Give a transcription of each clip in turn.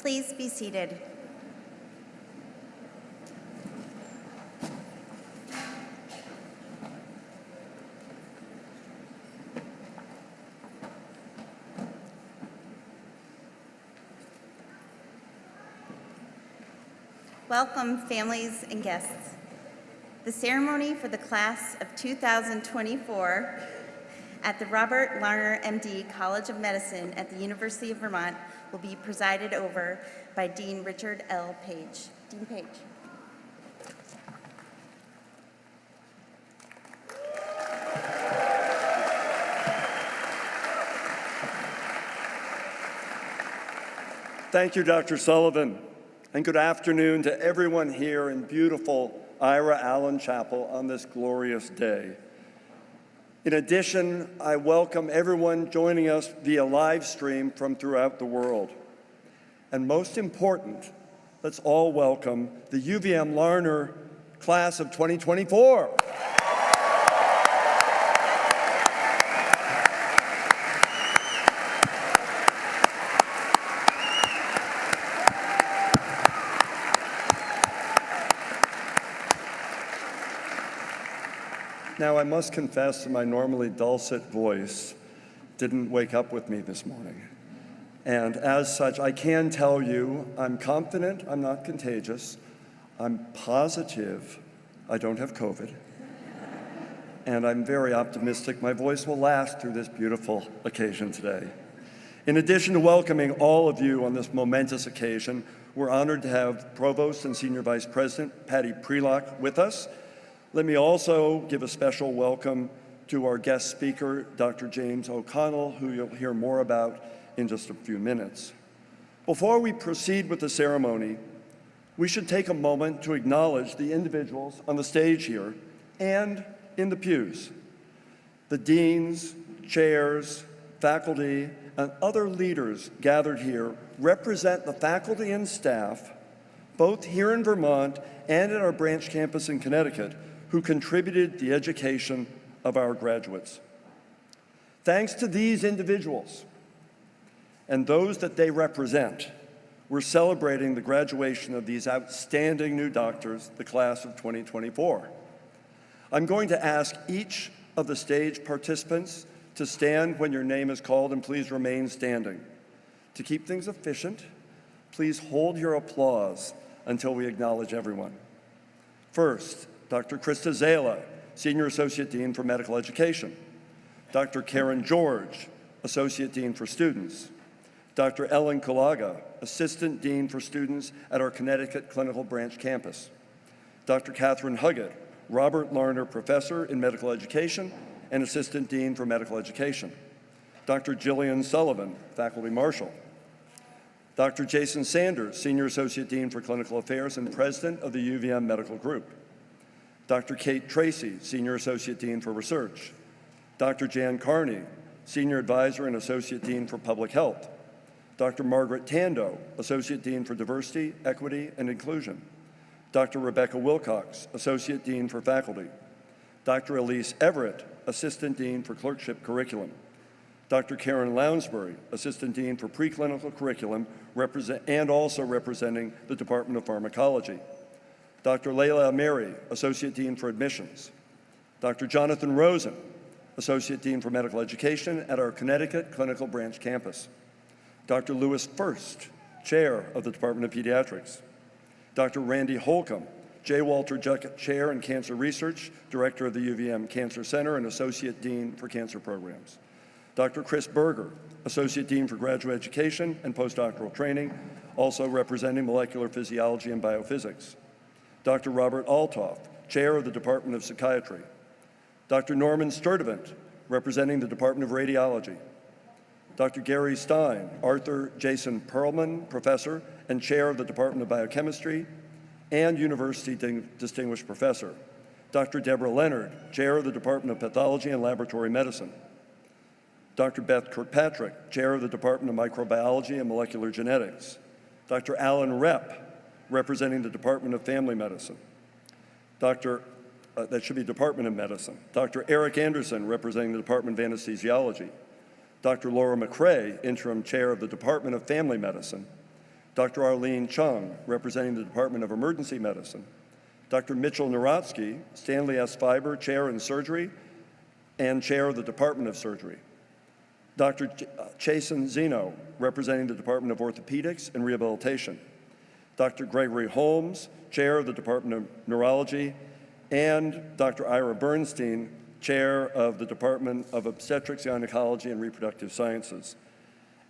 Please be seated. Welcome, families and guests. The ceremony for the class of 2024 at the Robert Larner, MD, College of Medicine at the University of Vermont will be presided over by Dean Richard L. Page. Dean Page. Thank you, Dr. Sullivan, and good afternoon to everyone here in beautiful Ira Allen Chapel on this glorious day. In addition, I welcome everyone joining us via live stream from throughout the world. And most important, let's all welcome the UVM Larner class of 2024. Now, I must confess that my normally dulcet voice didn't wake up with me this morning. And as such, I can tell you I'm confident I'm not contagious. I'm positive I don't have COVID. And I'm very optimistic my voice will last through this beautiful occasion today. In addition to welcoming all of you on this momentous occasion, we're honored to have Provost and Senior Vice President Patty Prelock with us. Let me also give a special welcome to our guest speaker, Dr. James O'Connell, who you'll hear more about in just a few minutes. Before we proceed with the ceremony, we should take a moment to acknowledge the individuals on the stage here and in the pews. The deans, chairs, faculty, and other leaders gathered here represent the faculty and staff, both here in Vermont and at our branch campus in Connecticut, who contributed the education of our graduates. Thanks to these individuals and those that they represent, we're celebrating the graduation of these outstanding new doctors, the class of 2024. I'm going to ask each of the stage participants to stand when your name is called, and please remain standing. To keep things efficient, please hold your applause until we acknowledge everyone. First, Dr. Krista Zala, Senior Associate Dean for Medical Education. Dr. Karen George, Associate Dean for Students. Dr. Ellen Kulaga, Assistant Dean for Students at our Connecticut Clinical Branch campus. Dr. Catherine Huggett, Robert Larner Professor in Medical Education and Assistant Dean for Medical Education. Dr. Jillian Sullivan, Faculty Marshal. Dr. Jason Sanders, Senior Associate Dean for Clinical Affairs and President of the UVM Medical Group. Dr. Kate Tracy, Senior Associate Dean for Research. Dr. Jan Carney, Senior Advisor and Associate Dean for Public Health. Dr. Margaret Tando, Associate Dean for Diversity, Equity, and Inclusion. Dr. Rebecca Wilcox, Associate Dean for Faculty. Dr. Elise Everett, Assistant Dean for Clerkship Curriculum. Dr. Karen Lounsbury, Assistant Dean for Preclinical Curriculum, and also representing the Department of Pharmacology. Dr. Leila Amiri, Associate Dean for Admissions. Dr. Jonathan Rosen, Associate Dean for Medical Education at our Connecticut Clinical Branch campus. Dr. Louis First, Chair of the Department of Pediatrics. Dr. Randy Holcomb, J. Walter Juckett Chair in Cancer Research, Director of the UVM Cancer Center and Associate Dean for Cancer Programs. Dr. Chris Berger, Associate Dean for Graduate Education and Postdoctoral Training, also representing Molecular Physiology and Biophysics. Dr. Robert Altoff, Chair of the Department of Psychiatry. Dr. Norman Sturdivant, representing the Department of Radiology. Dr. Gary Stein, Arthur Jason Perlman, Professor and Chair of the Department of Biochemistry and University Distinguished Professor. Dr. Deborah Leonard, Chair of the Department of Pathology and Laboratory Medicine. Dr. Beth Kirkpatrick, Chair of the Department of Microbiology and Molecular Genetics. Dr. Alan Repp, representing the Department of Family Medicine. That should be Department of Medicine. Dr. Eric Anderson, representing the Department of Anesthesiology. Dr. Laura McCrae, Interim Chair of the Department of Family Medicine. Dr. Arlene Chung, representing the Department of Emergency Medicine, Dr. Mitchell Narotsky, Stanley S. Fiber Chair in Surgery and Chair of the Department of Surgery, Dr. Chasen Zeno, representing the Department of Orthopedics and Rehabilitation, Dr. Gregory Holmes, Chair of the Department of Neurology, and Dr. Ira Bernstein, Chair of the Department of Obstetrics, Gynecology, and Reproductive Sciences.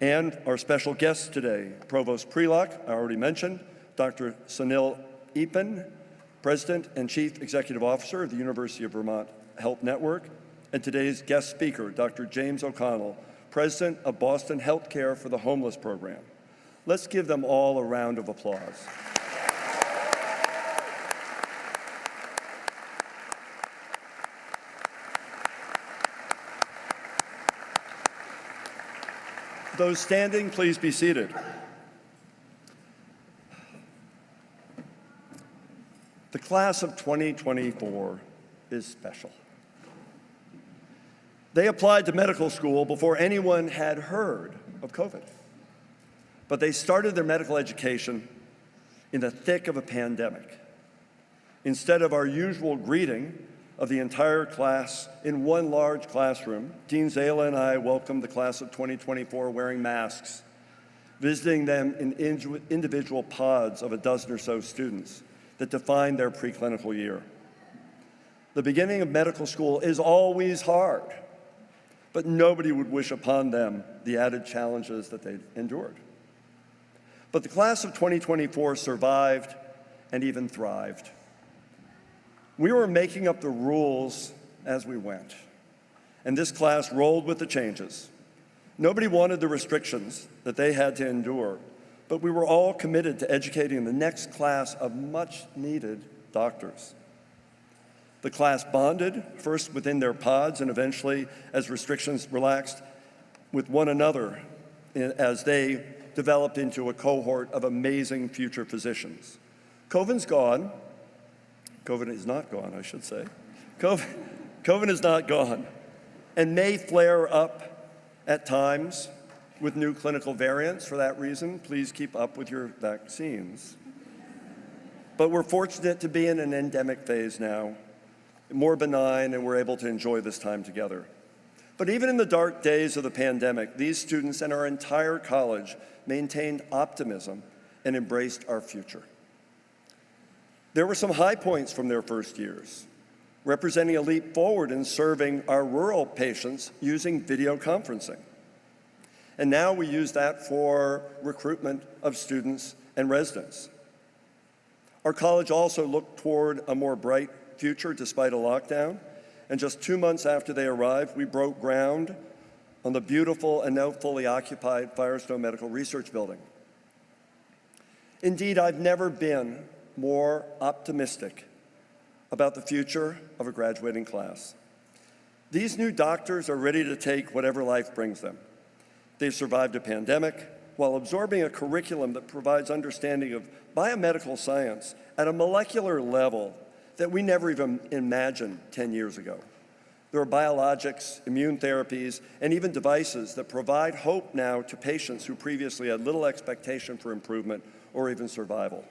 And our special guests today, Provost Prelock, I already mentioned, Dr. Sunil Epen, President and Chief Executive Officer of the University of Vermont Health Network, and today's guest speaker, Dr. James O'Connell, President of Boston Healthcare for the Homeless Program. Let's give them all a round of applause. Those standing, please be seated. The class of 2024 is special. They applied to medical school before anyone had heard of COVID. But they started their medical education in the thick of a pandemic. Instead of our usual greeting of the entire class in one large classroom, Dean Zala and I welcomed the class of 2024 wearing masks, visiting them in individual pods of a dozen or so students that defined their preclinical year. The beginning of medical school is always hard, but nobody would wish upon them the added challenges that they endured. But the class of 2024 survived and even thrived. We were making up the rules as we went, and this class rolled with the changes. Nobody wanted the restrictions that they had to endure, but we were all committed to educating the next class of much-needed doctors. The class bonded, first within their pods and eventually, as restrictions relaxed, with one another as they developed into a cohort of amazing future physicians. COVID's gone. COVID is not gone, I should say. COVID is not gone and may flare up at times with new clinical variants. For that reason, please keep up with your vaccines. But we're fortunate to be in an endemic phase now, more benign, and we're able to enjoy this time together. But even in the dark days of the pandemic, these students and our entire college maintained optimism and embraced our future. There were some high points from their first years, representing a leap forward in serving our rural patients using video conferencing. And now we use that for recruitment of students and residents. Our college also looked toward a more bright future despite a lockdown, and just 2 months after they arrived, we broke ground on the beautiful and now fully occupied Firestone Medical Research Building. Indeed, I've never been more optimistic about the future of a graduating class. These new doctors are ready to take whatever life brings them. They've survived a pandemic while absorbing a curriculum that provides understanding of biomedical science at a molecular level that we never even imagined 10 years ago. There are biologics, immune therapies, and even devices that provide hope now to patients who previously had little expectation for improvement or even survival.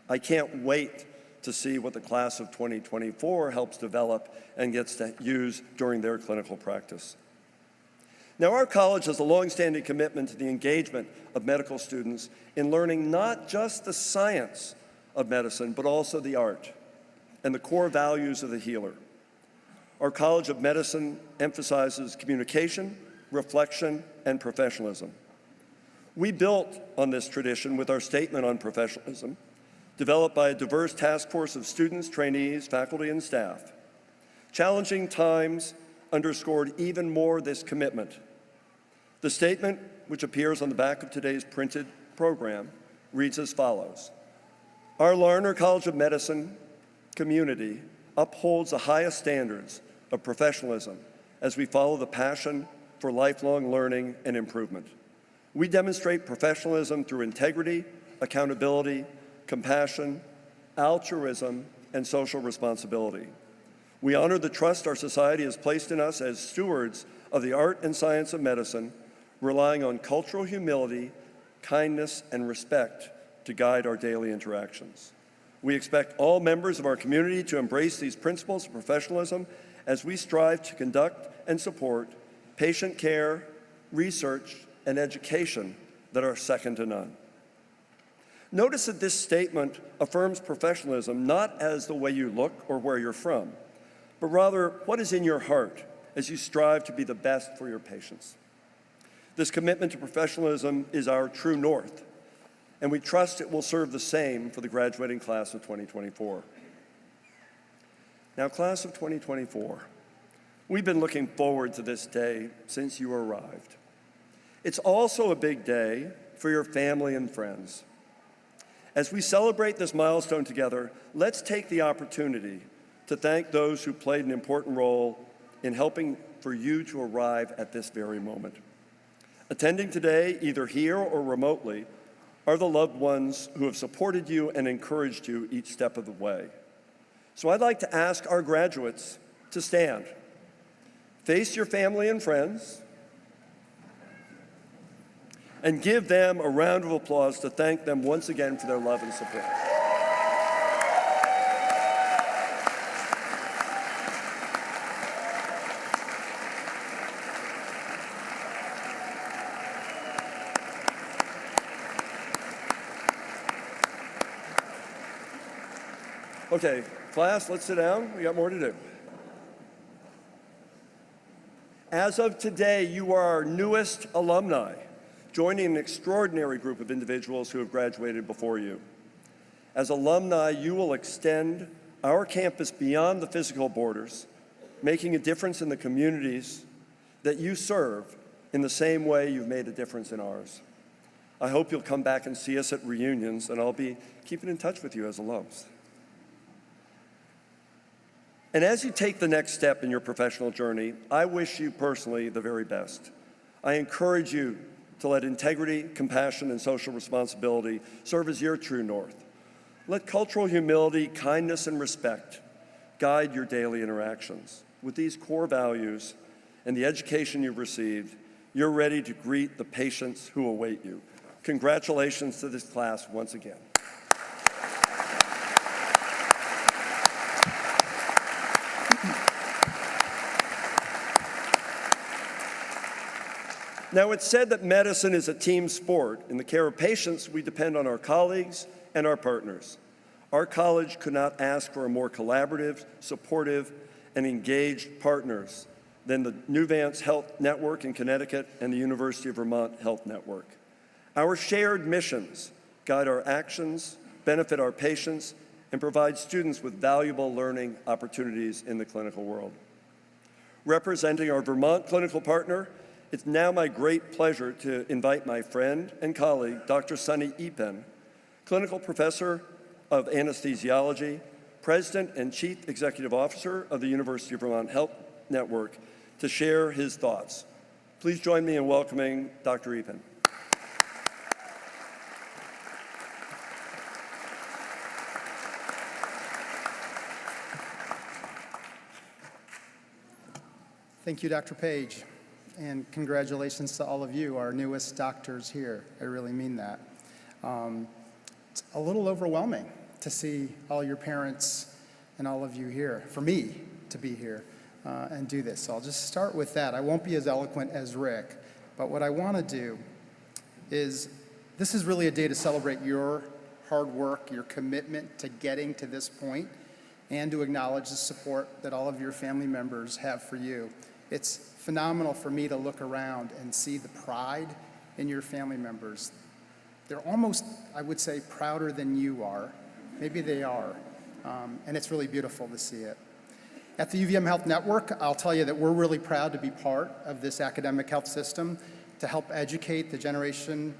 I can't wait to see what the class of 2024 helps develop and gets to use during their clinical practice. Now, our college has a longstanding commitment to the engagement of medical students in learning not just the science of medicine, but also the art and the core values of the healer. Our College of Medicine emphasizes communication, reflection, and professionalism. We built on this tradition with our statement on professionalism, developed by a diverse task force of students, trainees, faculty, and staff. Challenging times underscored even more this commitment. The statement, which appears on the back of today's printed program, reads as follows: Our Larner College of Medicine community upholds the highest standards of professionalism as we follow the passion for lifelong learning and improvement. We demonstrate professionalism through integrity, accountability, compassion, altruism, and social responsibility. We honor the trust our society has placed in us as stewards of the art and science of medicine, relying on cultural humility kindness, and respect to guide our daily interactions. We expect all members of our community to embrace these principles of professionalism as we strive to conduct and support patient care, research, and education that are second to none. Notice that this statement affirms professionalism not as the way you look or where you're from, but rather what is in your heart as you strive to be the best for your patients. This commitment to professionalism is our true north, and we trust it will serve the same for the graduating class of 2024. Now, class of 2024, we've been looking forward to this day since you arrived. It's also a big day for your family and friends. As we celebrate this milestone together, let's take the opportunity to thank those who played an important role in helping for you to arrive at this very moment. Attending today, either here or remotely, are the loved ones who have supported you and encouraged you each step of the way. So I'd like to ask our graduates to stand. Face your family and friends, and give them a round of applause to thank them once again for their love and support. Okay, class, let's sit down. We got more to do. As of today, you are our newest alumni, joining an extraordinary group of individuals who have graduated before you. As alumni, you will extend our campus beyond the physical borders, making a difference in the communities that you serve in the same way you've made a difference in ours. I hope you'll come back and see us at reunions, and I'll be keeping in touch with you as alums. And as you take the next step in your professional journey, I wish you personally the very best. I encourage you to let integrity, compassion, and social responsibility serve as your true north. Let cultural humility, kindness, and respect guide your daily interactions. With these core values and the education you've received, you're ready to greet the patients who await you. Congratulations to this class once again. Now, it's said that medicine is a team sport. In the care of patients, we depend on our colleagues and our partners. Our college could not ask for a more collaborative, supportive, and engaged partners than the Nuvance Health Network in Connecticut and the University of Vermont Health Network. Our shared missions guide our actions, benefit our patients, and provide students with valuable learning opportunities in the clinical world. Representing our Vermont clinical partner, it's now my great pleasure to invite my friend and colleague, Dr. Sunny Epen, clinical professor of anesthesiology, president and chief executive officer of the University of Vermont Health Network, to share his thoughts. Please join me in welcoming Dr. Epen. Thank you, Dr. Page. And congratulations to all of you, our newest doctors here. I really mean that. It's a little overwhelming to see all your parents and all of you here, for me to be here and do this. So I'll just start with that. I won't be as eloquent as Rick, but what I want to do is, this is really a day to celebrate your hard work, your commitment to getting to this point, and to acknowledge the support that all of your family members have for you. It's phenomenal for me to look around and see the pride in your family members. They're almost, I would say, prouder than you are. Maybe they are. And it's really beautiful to see it. At the UVM Health Network, I'll tell you that we're really proud to be part of this academic health system to help educate the generation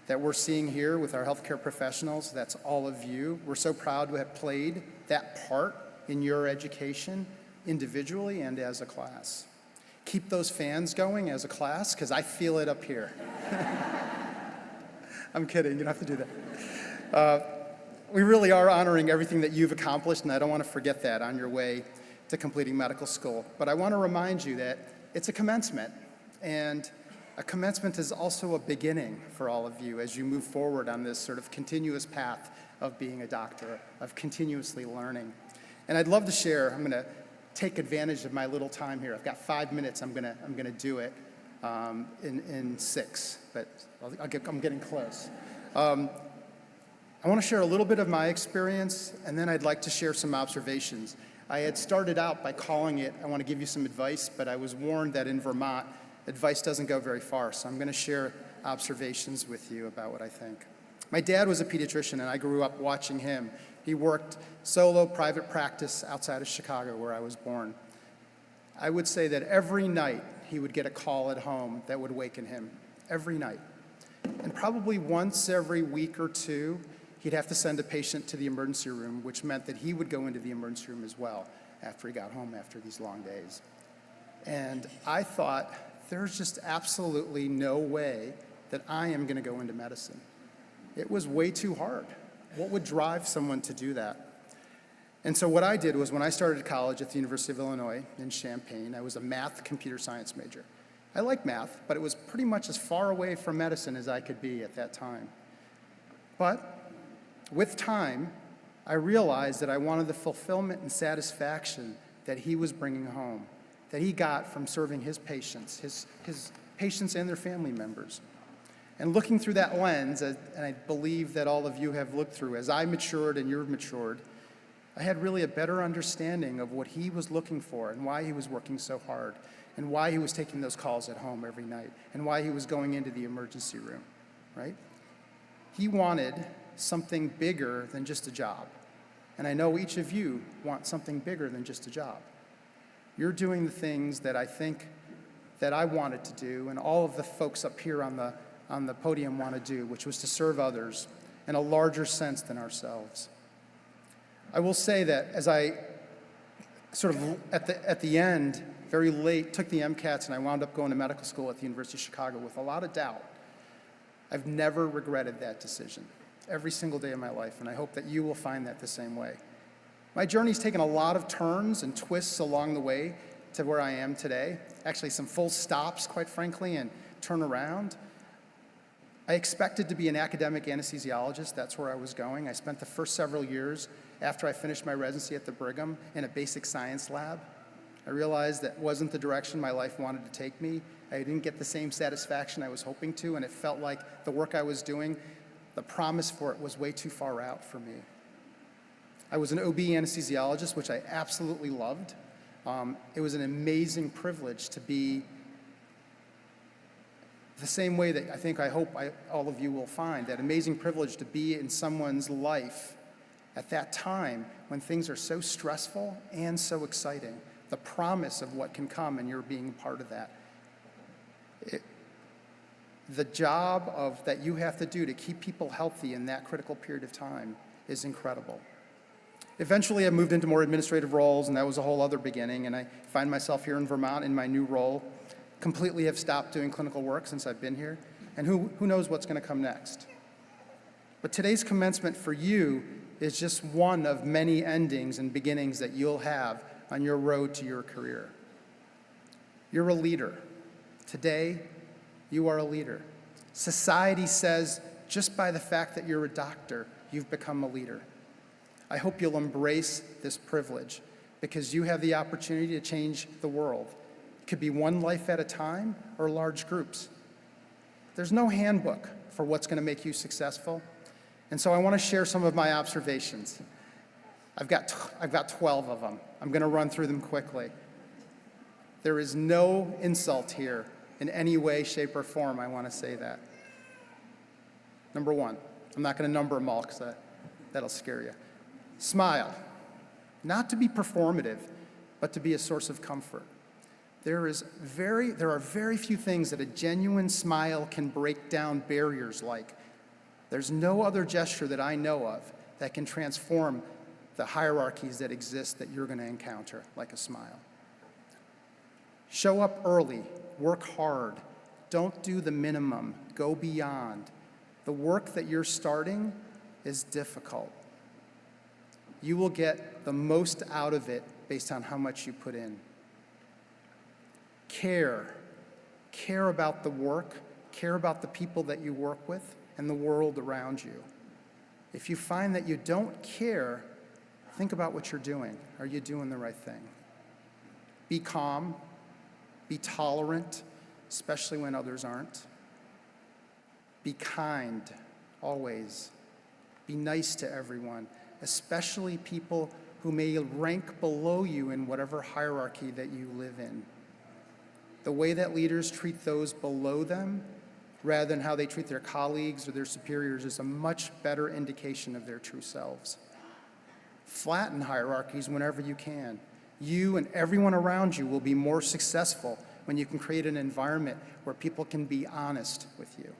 that we're seeing here with our healthcare professionals. That's all of you. We're so proud to have played that part in your education individually and as a class. Keep those fans going as a class, because I feel it up here. I'm kidding, you don't have to do that. We really are honoring everything that you've accomplished, and I don't want to forget that on your way to completing medical school. But I want to remind you that it's a commencement, and A commencement is also a beginning for all of you as you move forward on this sort of continuous path of being a doctor, of continuously learning. And I'd love to share, I'm going to take advantage of my little time here. I've got 5 minutes, I'm going to do it in 6, but I'm getting close. I want to share a little bit of my experience, and then I'd like to share some observations. I had started out by calling it, I want to give you some advice, but I was warned that in Vermont, advice doesn't go very far, so I'm going to share observations with you about what I think. My dad was a pediatrician, and I grew up watching him. He worked solo private practice outside of Chicago, where I was born. I would say that every night he would get a call at home that would waken him, every night. And probably once every week or two, he'd have to send a patient to the emergency room, which meant that he would go into the emergency room as well after he got home after these long days. And I thought, there's just absolutely no way that I am going to go into medicine. It was way too hard. What would drive someone to do that? And so what I did was when I started college at the University of Illinois in Champaign, I was a math computer science major. I like math, but it was pretty much as far away from medicine as I could be at that time. But with time, I realized that I wanted the fulfillment and satisfaction that he was bringing home, that he got from serving his patients, his patients and their family members. And looking through that lens, and I believe that all of you have looked through, as I matured and you've matured, I had really a better understanding of what he was looking for and why he was working so hard and why he was taking those calls at home every night and why he was going into the emergency room, right? He wanted something bigger than just a job. And I know each of you want something bigger than just a job. You're doing the things that I think that I wanted to do and all of the folks up here on the podium want to do, which was to serve others in a larger sense than ourselves. I will say that as I sort of at the end, very late, took the MCATs and I wound up going to medical school at the University of Chicago with a lot of doubt, I've never regretted that decision every single day of my life, and I hope that you will find that the same way. My journey's taken a lot of turns and twists along the way to where I am today. Actually, some full stops, quite frankly, and turn around. I expected to be an academic anesthesiologist. That's where I was going. I spent the first several years after I finished my residency at the Brigham in a basic science lab. I realized that wasn't the direction my life wanted to take me. I didn't get the same satisfaction I was hoping to, and it felt like the work I was doing, the promise for it was way too far out for me. I was an OB anesthesiologist, which I absolutely loved. It was an amazing privilege to be the same way that I hope all of you will find, that amazing privilege to be in someone's life at that time when things are so stressful and so exciting. The promise of what can come and you're being part of that. The job that you have to do to keep people healthy in that critical period of time is incredible. Eventually, I moved into more administrative roles, and that was a whole other beginning, and I find myself here in Vermont in my new role. Completely have stopped doing clinical work since I've been here, and who knows what's going to come next. But today's commencement for you is just one of many endings and beginnings that you'll have on your road to your career. You're a leader. Today, you are a leader. Society says just by the fact that you're a doctor, you've become a leader. I hope you'll embrace this privilege because you have the opportunity to change the world. It could be one life at a time or large groups. There's no handbook for what's going to make you successful. And so I want to share some of my observations. I've got 12 of them. I'm going to run through them quickly. There is no insult here in any way, shape, or form. I want to say that. Number one, I'm not going to number them all because that'll scare you. Smile, not to be performative, but to be a source of comfort. There are very few things that a genuine smile can break down barriers like. There's no other gesture that I know of that can transform the hierarchies that exist that you're going to encounter, like a smile. Show up early, work hard, don't do the minimum, go beyond. The work that you're starting is difficult. You will get the most out of it based on how much you put in. Care. Care about the work, care about the people that you work with, and the world around you. If you find that you don't care, think about what you're doing. Are you doing the right thing? Be calm, be tolerant, especially when others aren't. Be kind, always. Be nice to everyone, especially people who may rank below you in whatever hierarchy that you live in. The way that leaders treat those below them, rather than how they treat their colleagues or their superiors, is a much better indication of their true selves. Flatten hierarchies whenever you can. You and everyone around you will be more successful when you can create an environment where people can be honest with you.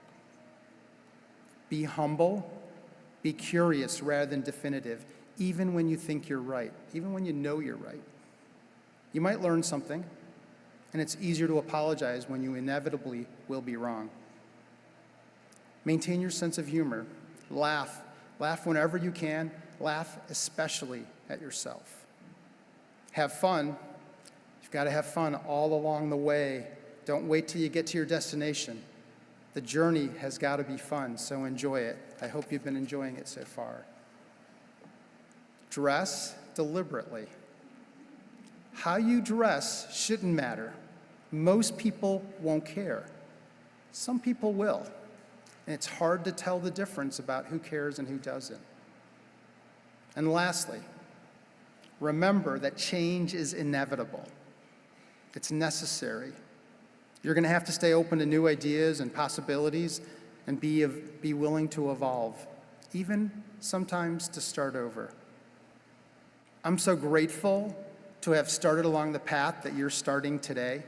Be humble, be curious rather than definitive, even when you think you're right, even when you know you're right. You might learn something, and it's easier to apologize when you inevitably will be wrong. Maintain your sense of humor. Laugh. Laugh whenever you can. Laugh especially at yourself. Have fun. You've got to have fun all along the way. Don't wait till you get to your destination. The journey has got to be fun, so enjoy it. I hope you've been enjoying it so far. Dress deliberately. How you dress shouldn't matter. Most people won't care. Some people will. And it's hard to tell the difference about who cares and who doesn't. And lastly, remember that change is inevitable. It's necessary. You're going to have to stay open to new ideas and possibilities and be willing to evolve, even sometimes to start over. I'm so grateful to have started along the path that you're starting today.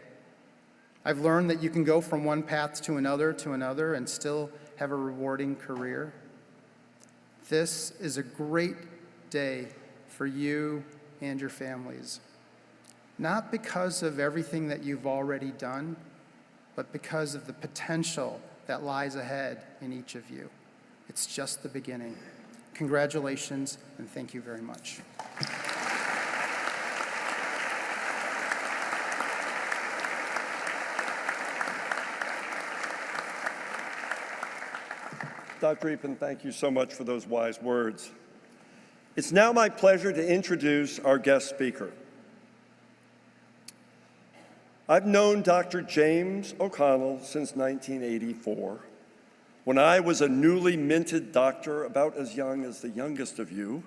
I've learned that you can go from one path to another, and still have a rewarding career. This is a great day for you and your families. Not because of everything that you've already done, but because of the potential that lies ahead in each of you. It's just the beginning. Congratulations, and thank you very much. Dr. Epen, thank you so much for those wise words. It's now my pleasure to introduce our guest speaker. I've known Dr. James O'Connell since 1984, when I was a newly minted doctor, about as young as the youngest of you,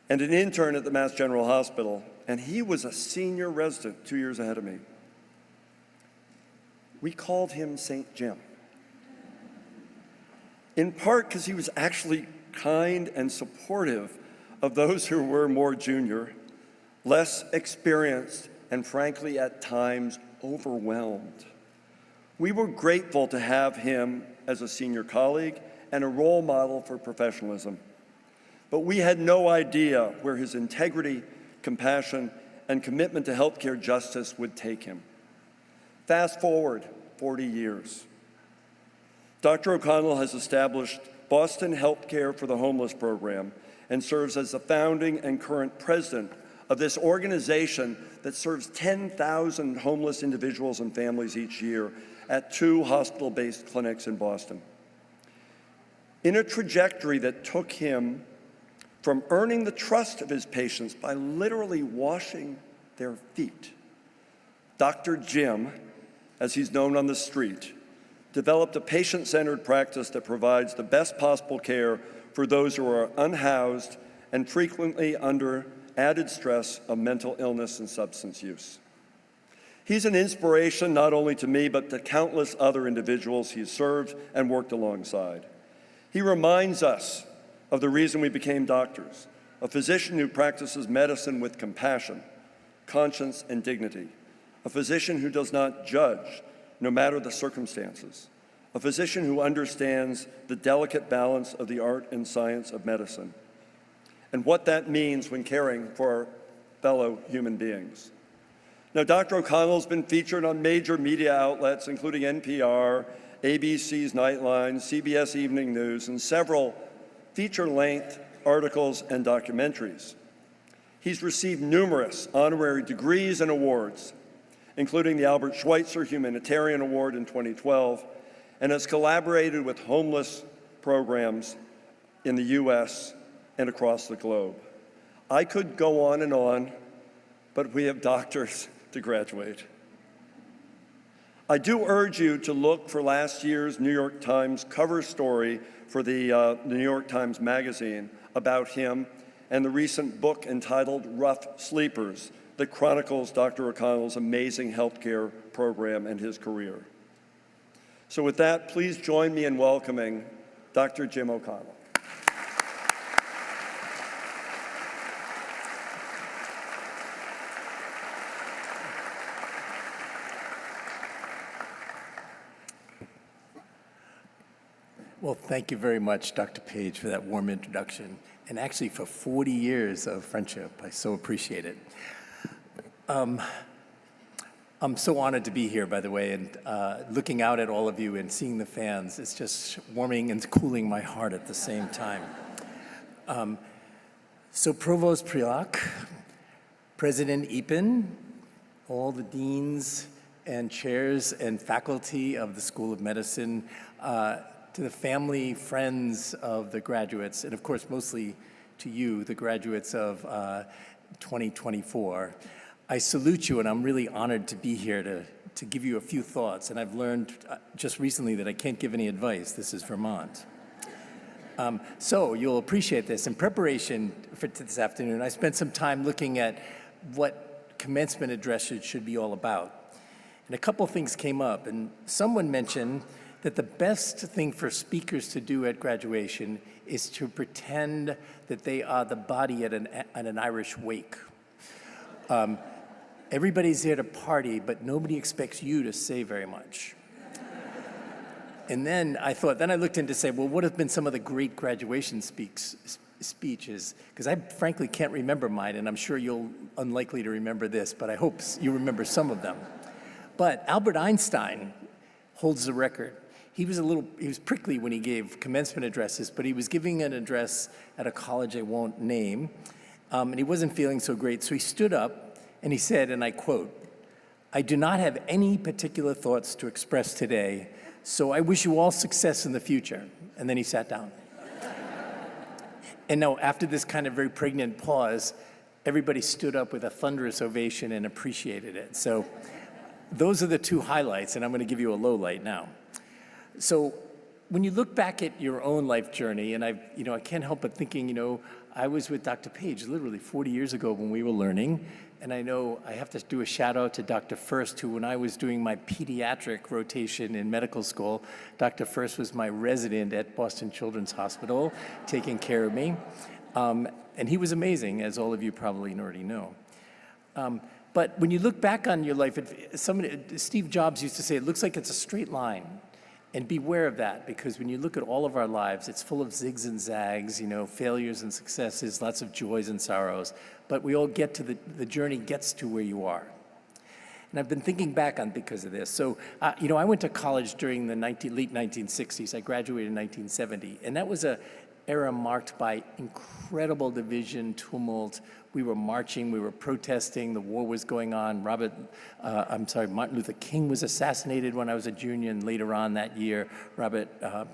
and an intern at the Mass General Hospital, and he was a senior resident 2 years ahead of me. We called him St. Jim, in part because he was actually kind and supportive of those who were more junior, less experienced, and frankly, at times, overwhelmed. We were grateful to have him as a senior colleague and a role model for professionalism. But we had no idea where his integrity, compassion, and commitment to healthcare justice would take him. Fast forward 40 years. Dr. O'Connell has established Boston Healthcare for the Homeless program and serves as the founding and current president of this organization that serves 10,000 homeless individuals and families each year at 2 hospital-based clinics in Boston. In a trajectory that took him from earning the trust of his patients by literally washing their feet, Dr. Jim, as he's known on the street, developed a patient-centered practice that provides the best possible care for those who are unhoused and frequently under added stress of mental illness and substance use. He's an inspiration not only to me, but to countless other individuals he's served and worked alongside. He reminds us of the reason we became doctors, a physician who practices medicine with compassion, conscience, and dignity, a physician who does not judge, no matter the circumstances, a physician who understands the delicate balance of the art and science of medicine, and what that means when caring for our fellow human beings. Now, Dr. O'Connell's been featured on major media outlets, including NPR, ABC's Nightline, CBS Evening News, and several feature-length articles and documentaries. He's received numerous honorary degrees and awards, including the Albert Schweitzer Humanitarian Award in 2012, and has collaborated with homeless programs in the U.S. and across the globe. I could go on, but we have doctors to graduate. I do urge you to look for last year's New York Times cover story for the New York Times Magazine about him, and the recent book entitled Rough Sleepers that chronicles Dr. O'Connell's amazing healthcare program and his career. So with that, please join me in welcoming Dr. Jim O'Connell. Well, thank you very much, Dr. Page, for that warm introduction, and actually for 40 years of friendship. I so appreciate it. I'm so honored to be here, by the way, and looking out at all of you and seeing the fans, it's just warming and cooling my heart at the same time. So Provost Priok, President Epen, all the deans and chairs and faculty of the School of Medicine, to the family, friends of the graduates, and of course, mostly to you, the graduates of 2024. I salute you, and I'm really honored to be here to give you a few thoughts. And I've learned just recently that I can't give any advice. This is Vermont. So you'll appreciate this. In preparation for this afternoon, I spent some time looking at what commencement addresses should be all about. And a couple things came up, and someone mentioned that the best thing for speakers to do at graduation is to pretend that they are the body at an Irish wake. Everybody's there to party, but nobody expects you to say very much. And then I looked into say, well, what have been some of the great graduation speeches? Because I frankly can't remember mine, and I'm sure you're unlikely to remember this, but I hope you remember some of them. But Albert Einstein holds the record. He was prickly when he gave commencement addresses, but he was giving an address at a college I won't name, and he wasn't feeling so great, so he stood up and he said, and I quote, "I do not have any particular thoughts to express today, so I wish you all success in the future." And then he sat down. And now, after this kind of very pregnant pause, everybody stood up with a thunderous ovation and appreciated it. So those are the two highlights, and I'm going to give you a low light now. So when you look back at your own life journey, and I can't help but thinking, I was with Dr. Page literally 40 years ago when we were learning, and I know I have to do a shout out to Dr. First, who when I was doing my pediatric rotation in medical school, Dr. First was my resident at Boston Children's Hospital, taking care of me. And he was amazing, as all of you probably already know. But when you look back on your life, Steve Jobs used to say, it looks like it's a straight line. And beware of that, because when you look at all of our lives, it's full of zigs and zags, failures and successes, lots of joys and sorrows. But we all get to the journey gets to where you are. And I've been thinking back on because of this. So, I went to college during the late 1960s. I graduated in 1970. And that was an era marked by incredible division, tumult. We were marching, we were protesting, the war was going on. Martin Luther King was assassinated when I was a junior, and later on that year, Robert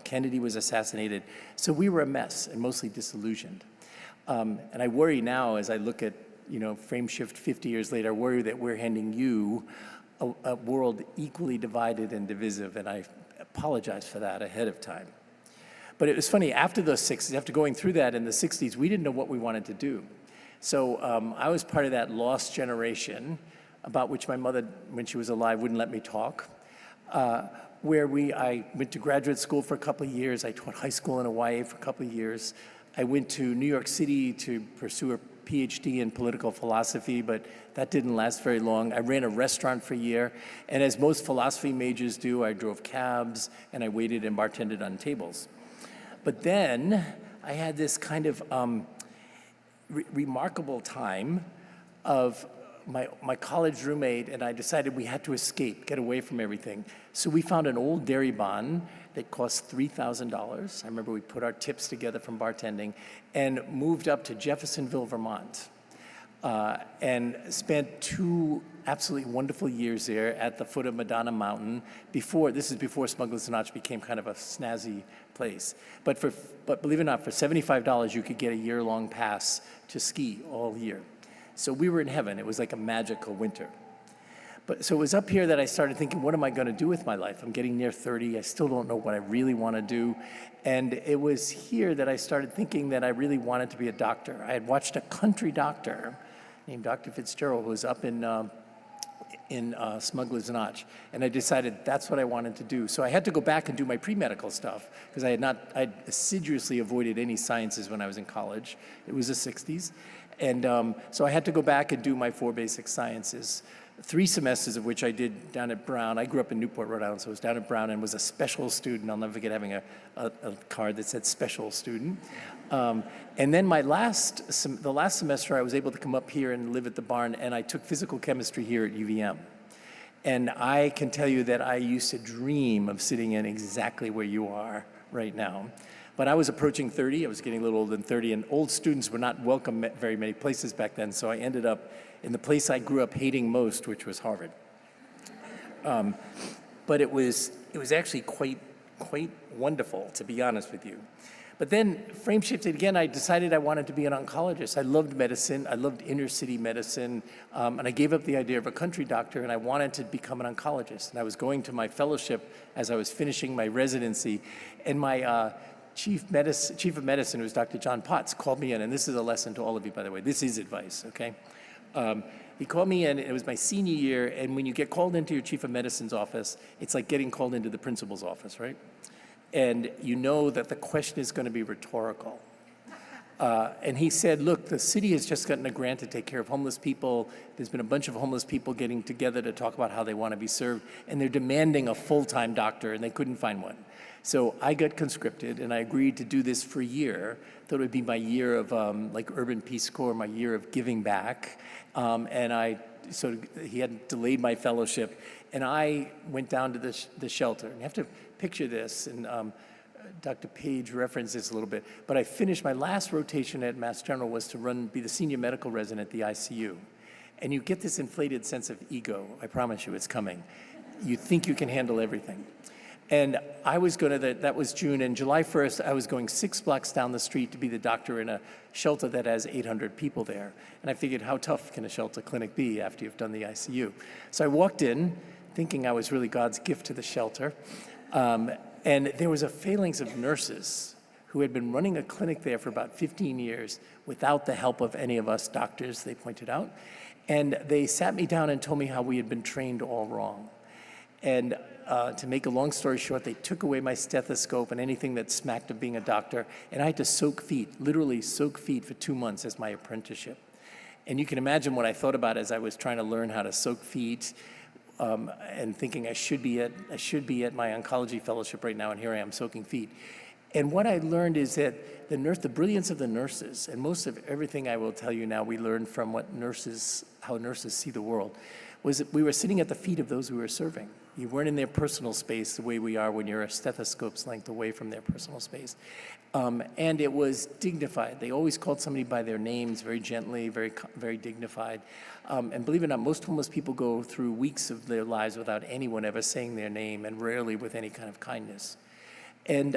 Kennedy was assassinated. So we were a mess and mostly disillusioned. And I worry now as I look at, frame shift 50 years later, I worry that we're handing you a world equally divided and divisive, and I apologize for that ahead of time. But it was funny, after going through that in the 60s, we didn't know what we wanted to do. So I was part of that lost generation about which my mother, when she was alive, wouldn't let me talk, I went to graduate school for a couple of years. I taught high school in Hawaii for a couple of years. I went to New York City to pursue a PhD in political philosophy, but that didn't last very long. I ran a restaurant for a year, and as most philosophy majors do, I drove cabs, and I waited and bartended on tables. But then I had this kind of remarkable time of my college roommate and I decided we had to escape, get away from everything. So we found an old dairy barn that cost $3,000. I remember we put our tips together from bartending and moved up to Jeffersonville, Vermont, and spent 2 absolutely wonderful years there at the foot of Madonna Mountain. This is before Smuggler's Notch became kind of a snazzy place. But believe it or not, for $75, you could get a year-long pass to ski all year. So we were in heaven. It was like a magical winter. So it was up here that I started thinking, what am I going to do with my life? I'm getting near 30. I still don't know what I really want to do. And it was here that I started thinking that I really wanted to be a doctor. I had watched a country doctor named Dr. Fitzgerald, who was up in Smuggler's Notch, and I decided that's what I wanted to do. So I had to go back and do my pre-medical stuff because I'd assiduously avoided any sciences when I was in college. It was the 60s. And so I had to go back and do my 4 basic sciences, 3 semesters of which I did down at Brown. I grew up in Newport, Rhode Island, so I was down at Brown and was a special student. I'll never forget having a card that said special student. And then the last semester, I was able to come up here and live at the barn, and I took physical chemistry here at UVM. And I can tell you that I used to dream of sitting in exactly where you are right now. But I was approaching 30, I was getting a little older than 30, and old students were not welcome at very many places back then, so I ended up in the place I grew up hating most, which was Harvard. But it was actually quite wonderful, to be honest with you. But then, frame shifted again, I decided I wanted to be an oncologist. I loved medicine, I loved inner city medicine, and I gave up the idea of a country doctor, and I wanted to become an oncologist. And I was going to my fellowship as I was finishing my residency, and my chief of medicine, who was Dr. John Potts, called me in, and this is a lesson to all of you, by the way. This is advice, okay? He called me in, it was my senior year, and when you get called into your chief of medicine's office, it's like getting called into the principal's office, right? And you know that the question is going to be rhetorical. And he said, look, the city has just gotten a grant to take care of homeless people. There's been a bunch of homeless people getting together to talk about how they want to be served, and they're demanding a full-time doctor, and they couldn't find one. So I got conscripted, and I agreed to do this for a year. Thought it would be my year of like Urban Peace Corps, my year of giving back. He had delayed my fellowship, and I went down to the shelter. And you have to picture this, and Dr. Page referenced this a little bit, but I finished my last rotation at Mass General was to be the senior medical resident at the ICU. And you get this inflated sense of ego. I promise you, it's coming. You think you can handle everything. And I was that was June, and July 1st, I was going 6 blocks down the street to be the doctor in a shelter that has 800 people there. And I figured, how tough can a shelter clinic be after you've done the ICU? So I walked in, thinking I was really God's gift to the shelter. And there was a phalanx of nurses who had been running a clinic there for about 15 years without the help of any of us doctors, they pointed out. And they sat me down and told me how we had been trained all wrong. And to make a long story short, they took away my stethoscope and anything that smacked of being a doctor, and I had to soak feet, literally soak feet for 2 months as my apprenticeship. And you can imagine what I thought about as I was trying to learn how to soak feet, and thinking I should be at my oncology fellowship right now, and here I am soaking feet. And what I learned is that the brilliance of the nurses, and most of everything I will tell you now we learned from how nurses see the world, was that we were sitting at the feet of those we were serving. You weren't in their personal space the way we are when you're a stethoscope's length away from their personal space. And it was dignified. They always called somebody by their names very gently, very, very dignified. And believe it or not, most homeless people go through weeks of their lives without anyone ever saying their name, and rarely with any kind of kindness. And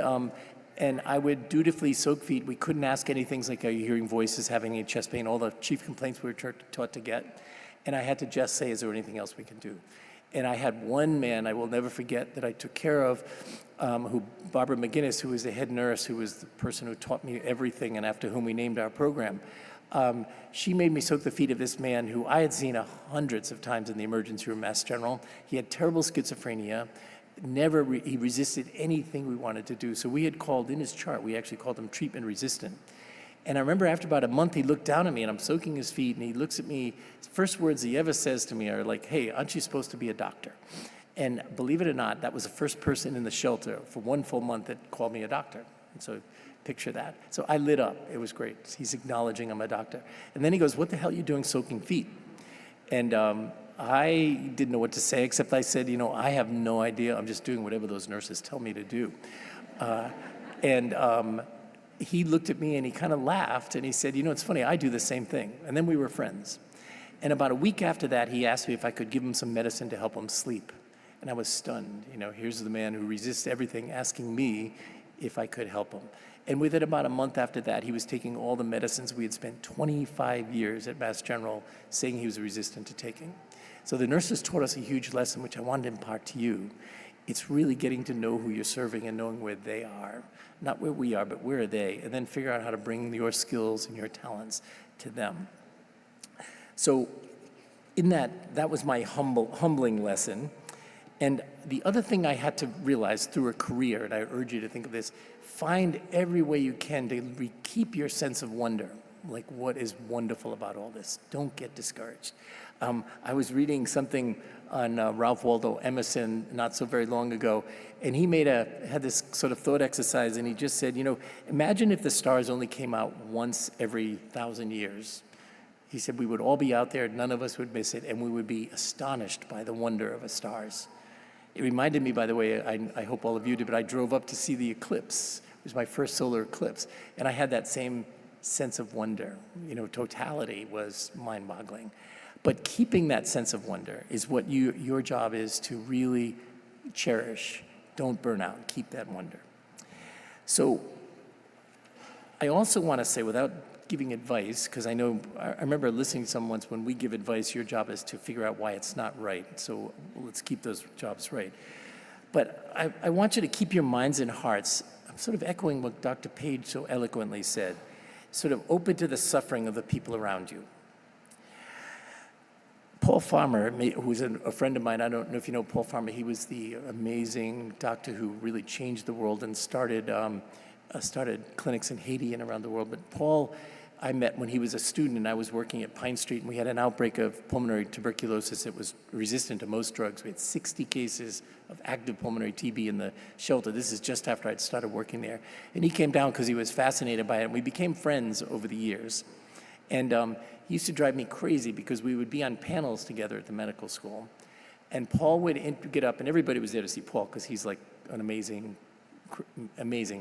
I would dutifully soak feet. We couldn't ask any things like, are you hearing voices, having any chest pain, all the chief complaints we were taught to get. And I had to just say, is there anything else we can do? And I had one man I will never forget that I took care of, Barbara McGinnis, who was the head nurse, who was the person who taught me everything and after whom we named our program. She made me soak the feet of this man who I had seen hundreds of times in the emergency room, Mass General. He had terrible schizophrenia. He resisted anything we wanted to do. So we had called in his chart, we actually called him treatment resistant. And I remember after about a month, he looked down at me, and I'm soaking his feet, and he looks at me. The first words he ever says to me are like, hey, aren't you supposed to be a doctor? And believe it or not, that was the first person in the shelter for 1 full month that called me a doctor. And so picture that. So I lit up. It was great. He's acknowledging I'm a doctor. And then he goes, what the hell are you doing soaking feet? And I didn't know what to say, except I said, I have no idea. I'm just doing whatever those nurses tell me to do. He looked at me and he kind of laughed and he said, it's funny, I do the same thing. And then we were friends. And about a week after that, he asked me if I could give him some medicine to help him sleep. And I was stunned. Here's the man who resists everything asking me if I could help him. And within about a month after that, he was taking all the medicines we had spent 25 years at Mass General saying he was resistant to taking. So the nurses taught us a huge lesson, which I wanted to impart to you. It's really getting to know who you're serving and knowing where they are. Not where we are, but where are they? And then figure out how to bring your skills and your talents to them. So in that was my humbling lesson. And the other thing I had to realize through a career, and I urge you to think of this, find every way you can to keep your sense of wonder. Like, what is wonderful about all this? Don't get discouraged. I was reading something on Ralph Waldo Emerson not so very long ago, and he had this sort of thought exercise, and he just said, imagine if the stars only came out once every 1,000 years. He said we would all be out there, none of us would miss it, and we would be astonished by the wonder of the stars. It reminded me, by the way, I hope all of you did, but I drove up to see the eclipse. It was my first solar eclipse, and I had that same sense of wonder. Totality was mind-boggling. But keeping that sense of wonder is what your job is to really cherish. Don't burn out. Keep that wonder. So I also want to say, without giving advice, because I remember listening to someone once, when we give advice, your job is to figure out why it's not right. So let's keep those jobs right. But I want you to keep your minds and hearts, I'm sort of echoing what Dr. Page so eloquently said, sort of open to the suffering of the people around you. Paul Farmer, who's a friend of mine, I don't know if you know Paul Farmer, he was the amazing doctor who really changed the world and started clinics in Haiti and around the world. But Paul, I met when he was a student, and I was working at Pine Street, and we had an outbreak of pulmonary tuberculosis that was resistant to most drugs. We had 60 cases of active pulmonary TB in the shelter. This is just after I'd started working there. And he came down because he was fascinated by it, and we became friends over the years. And he used to drive me crazy because we would be on panels together at the medical school. And Paul would get up, and everybody was there to see Paul because he's like an amazing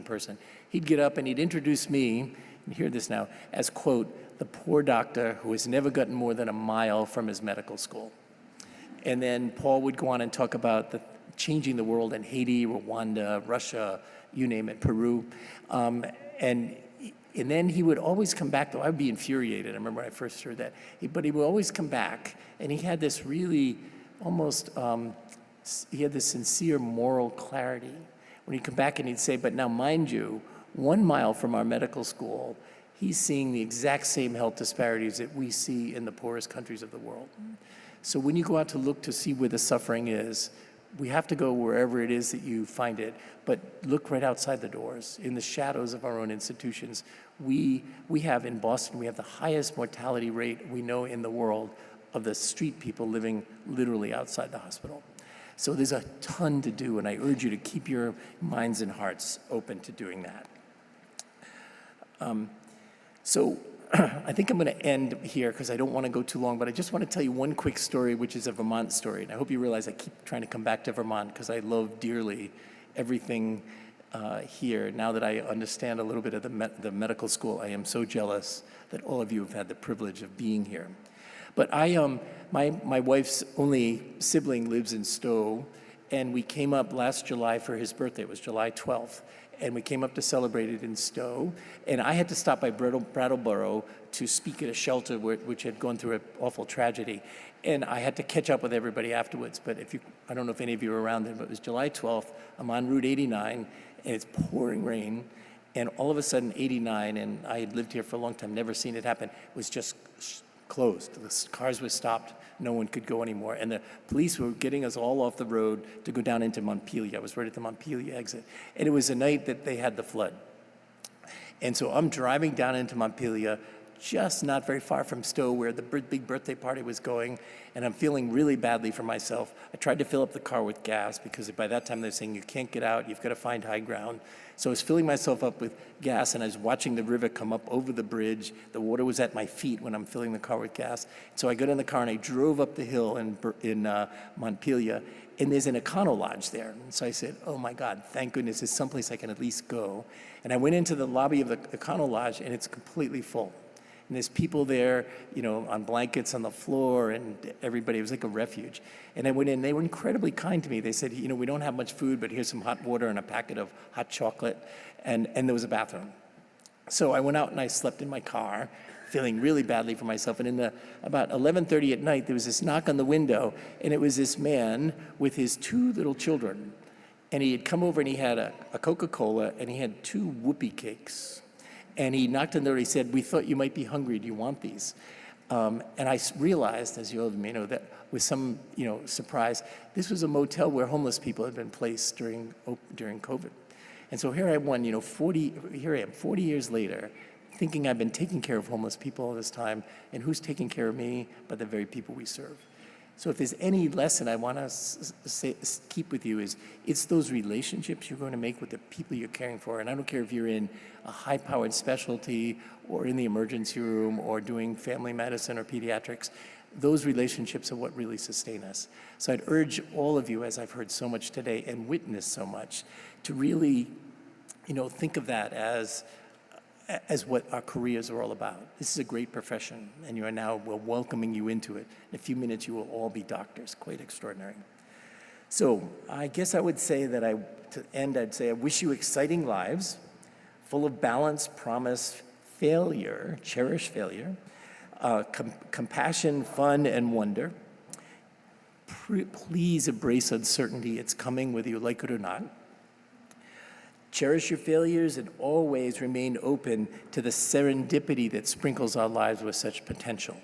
person. He'd get up and he'd introduce me, and hear this now, as, quote, the poor doctor who has never gotten more than a mile from his medical school. And then Paul would go on and talk about changing the world in Haiti, Rwanda, Russia, you name it, Peru. And then he would always come back, though I'd be infuriated. I remember when I first heard that. But he would always come back, and he had this really almost, he had this sincere moral clarity. When he'd come back and he'd say, but now mind you, 1 mile from our medical school, he's seeing the exact same health disparities that we see in the poorest countries of the world. So when you go out to look to see where the suffering is, we have to go wherever it is that you find it, but look right outside the doors, in the shadows of our own institutions. We have in Boston, we have the highest mortality rate we know in the world of the street people living literally outside the hospital. So there's a ton to do, and I urge you to keep your minds and hearts open to doing that. So I think I'm going to end here because I don't want to go too long, but I just want to tell you one quick story, which is a Vermont story. And I hope you realize I keep trying to come back to Vermont because I love dearly everything here. Now that I understand a little bit of the medical school, I am so jealous that all of you have had the privilege of being here. But my wife's only sibling lives in Stowe, and we came up last July for his birthday. It was July 12th. And we came up to celebrate it in Stowe. And I had to stop by Brattleboro to speak at a shelter which had gone through an awful tragedy. And I had to catch up with everybody afterwards. But I don't know if any of you were around then, but it was July 12th. I'm on Route 89, and it's pouring rain. And all of a sudden, 89, and I had lived here for a long time, never seen it happen, was just closed. The cars were stopped. No one could go anymore. And the police were getting us all off the road to go down into Montpelier. I was right at the Montpelier exit. And it was the night that they had the flood. And so I'm driving down into Montpelier, just not very far from Stowe, where the big birthday party was going, and I'm feeling really badly for myself. I tried to fill up the car with gas, because by that time they're saying you can't get out, you've got to find high ground. So I was filling myself up with gas, and I was watching the river come up over the bridge. The water was at my feet when I'm filling the car with gas. So I got in the car, and I drove up the hill in Montpelier, and there's an Econo Lodge there. And so I said, oh my God, thank goodness there's someplace I can at least go. And I went into the lobby of the Econo Lodge, and it's completely full. And there's people there, on blankets on the floor, and everybody, it was like a refuge. And I went in, they were incredibly kind to me. They said, we don't have much food, but here's some hot water and a packet of hot chocolate, and there was a bathroom. So I went out and I slept in my car, feeling really badly for myself. And about 11:30 at night, there was this knock on the window, and it was this man with his 2 little children. And he had come over and he had a Coca-Cola, and he had 2 whoopie cakes. And he knocked on the door, he said, "We thought you might be hungry, do you want these?" And I realized, as you all may know, that with some surprise, this was a motel where homeless people had been placed during COVID. And so here I am, 40 years later, thinking I've been taking care of homeless people all this time, and who's taking care of me but the very people we serve. So if there's any lesson I want to keep with you, is it's those relationships you're going to make with the people you're caring for. And I don't care if you're in a high-powered specialty or in the emergency room or doing family medicine or pediatrics. Those relationships are what really sustain us. So I'd urge all of you, as I've heard so much today and witnessed so much, to really, think of that as what our careers are all about. This is a great profession, and we're welcoming you into it. In a few minutes, you will all be doctors. Quite extraordinary. So I guess I would say that I'd say I wish you exciting lives, full of balance, promise, failure, cherish failure, compassion, fun, and wonder. Please embrace uncertainty. It's coming whether you like it or not. Cherish your failures and always remain open to the serendipity that sprinkles our lives with such potential.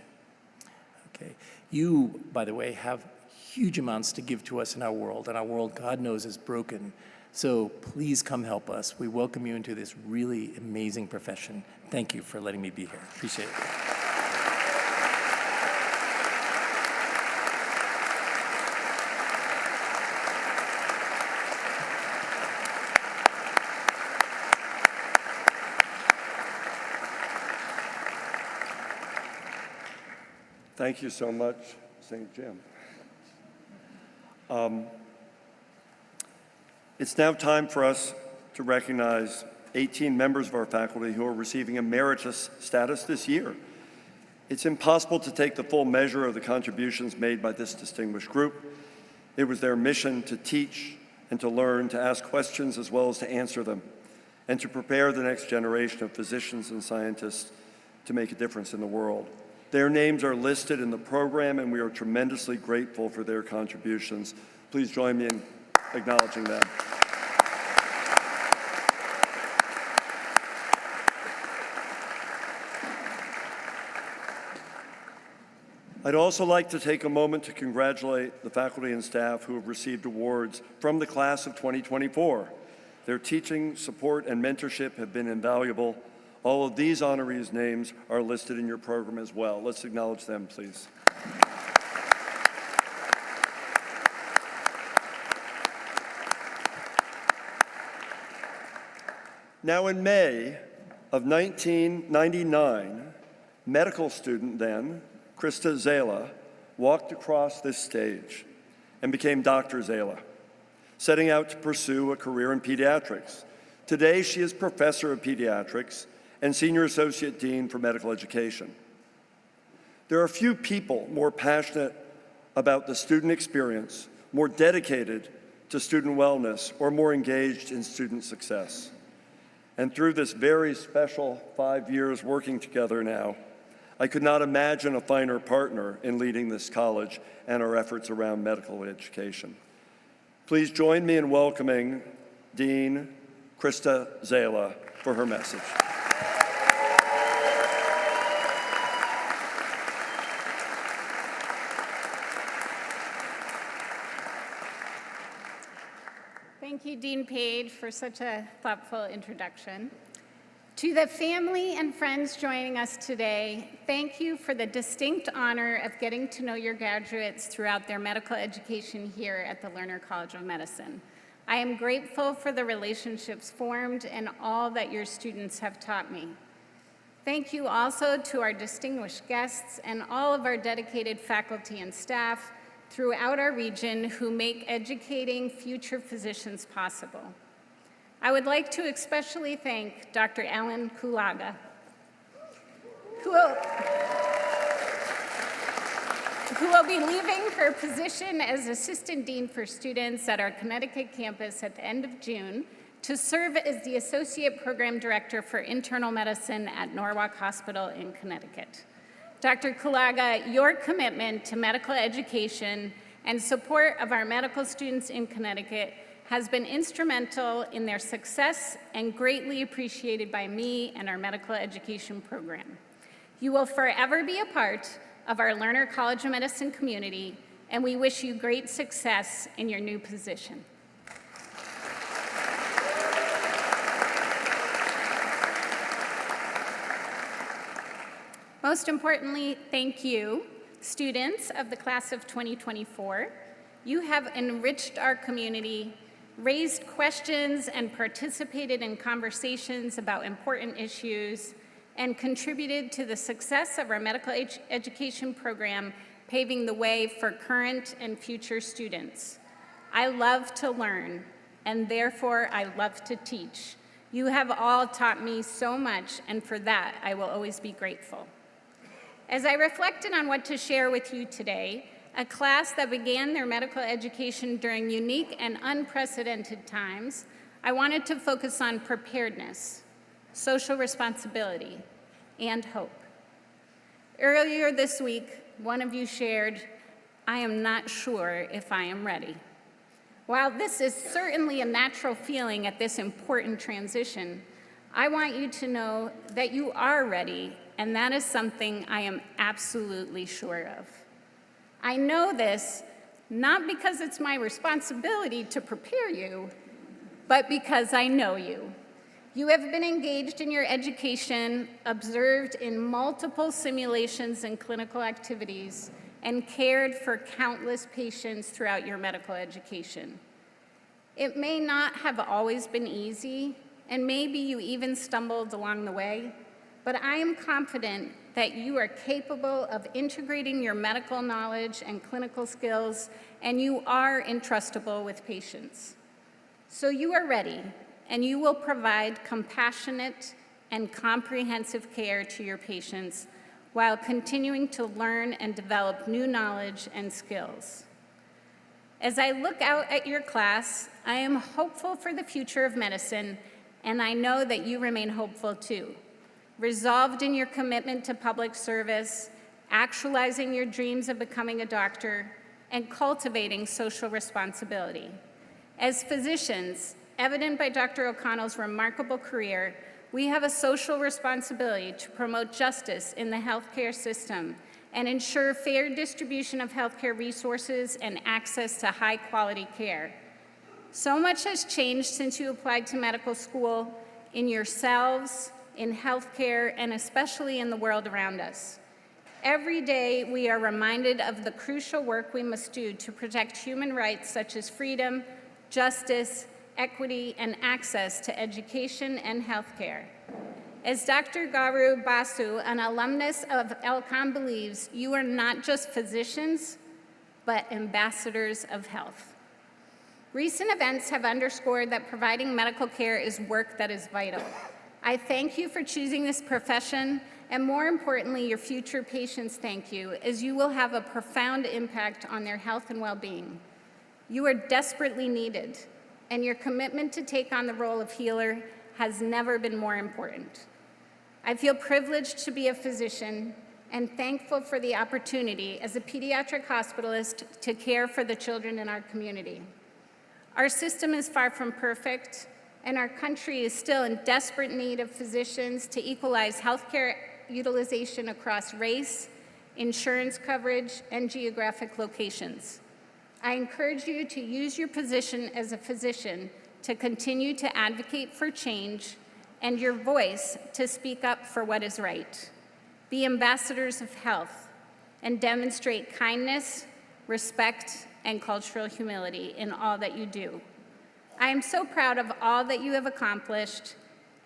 Okay. You, by the way, have huge amounts to give to us in our world, and our world, God knows, is broken. So please come help us. We welcome you into this really amazing profession. Thank you for letting me be here. Appreciate it. Thank you so much, St. Jim. It's now time for us to recognize 18 members of our faculty who are receiving emeritus status this year. It's impossible to take the full measure of the contributions made by this distinguished group. It was their mission to teach and to learn, to ask questions as well as to answer them, and to prepare the next generation of physicians and scientists to make a difference in the world. Their names are listed in the program, and we are tremendously grateful for their contributions. Please join me in acknowledging them. I'd also like to take a moment to congratulate the faculty and staff who have received awards from the class of 2024. Their teaching, support, and mentorship have been invaluable. All of these honorees' names are listed in your program as well. Let's acknowledge them, please. Now, in May of 1999, medical student then, Krista Zala, walked across this stage and became Dr. Zala, setting out to pursue a career in pediatrics. Today, she is professor of pediatrics and Senior Associate Dean for Medical Education. There are few people more passionate about the student experience, more dedicated to student wellness, or more engaged in student success. And through this very special 5 years working together now, I could not imagine a finer partner in leading this college and our efforts around medical education. Please join me in welcoming Dean Krista Zala for her message. Thank you, Dean Page, for such a thoughtful introduction. To the family and friends joining us today, thank you for the distinct honor of getting to know your graduates throughout their medical education here at the Larner College of Medicine. I am grateful for the relationships formed and all that your students have taught me. Thank you also to our distinguished guests and all of our dedicated faculty and staff throughout our region who make educating future physicians possible. I would like to especially thank Dr. Alan Kulaga. who will be leaving her position as Assistant Dean for Students at our Connecticut campus at the end of June to serve as the Associate Program Director for Internal Medicine at Norwalk Hospital in Connecticut. Dr. Kulaga, your commitment to medical education and support of our medical students in Connecticut has been instrumental in their success and greatly appreciated by me and our medical education program. You will forever be a part of our Larner College of Medicine community, and we wish you great success in your new position. Most importantly, thank you, students of the class of 2024. You have enriched our community, raised questions, and participated in conversations about important issues, and contributed to the success of our medical education program, paving the way for current and future students. I love to learn, and therefore I love to teach. You have all taught me so much, and for that I will always be grateful. As I reflected on what to share with you today, a class that began their medical education during unique and unprecedented times, I wanted to focus on preparedness, social responsibility, and hope. Earlier this week, one of you shared, "I am not sure if I am ready." While this is certainly a natural feeling at this important transition, I want you to know that you are ready, and that is something I am absolutely sure of. I know this not because it's my responsibility to prepare you, but because I know you. You have been engaged in your education, observed in multiple simulations and clinical activities, and cared for countless patients throughout your medical education. It may not have always been easy, and maybe you even stumbled along the way, but I am confident that you are capable of integrating your medical knowledge and clinical skills, and you are entrustable with patients. So you are ready, and you will provide compassionate and comprehensive care to your patients while continuing to learn and develop new knowledge and skills. As I look out at your class, I am hopeful for the future of medicine, and I know that you remain hopeful too. Resolved in your commitment to public service, actualizing your dreams of becoming a doctor, and cultivating social responsibility. As physicians, evident by Dr. O'Connell's remarkable career, we have a social responsibility to promote justice in the healthcare system and ensure fair distribution of healthcare resources and access to high-quality care. So much has changed since you applied to medical school, in yourselves, in healthcare, and especially in the world around us. Every day, we are reminded of the crucial work we must do to protect human rights such as freedom, justice, equity, and access to education and healthcare. As Dr. Garu Basu, an alumnus of ELCOM, believes, you are not just physicians, but ambassadors of health. Recent events have underscored that providing medical care is work that is vital. I thank you for choosing this profession, and more importantly, your future patients thank you, as you will have a profound impact on their health and well-being. You are desperately needed, and your commitment to take on the role of healer has never been more important. I feel privileged to be a physician and thankful for the opportunity as a pediatric hospitalist to care for the children in our community. Our system is far from perfect, and our country is still in desperate need of physicians to equalize healthcare utilization across race, insurance coverage, and geographic locations. I encourage you to use your position as a physician to continue to advocate for change and your voice to speak up for what is right. Be ambassadors of health and demonstrate kindness, respect, and cultural humility in all that you do. I am so proud of all that you have accomplished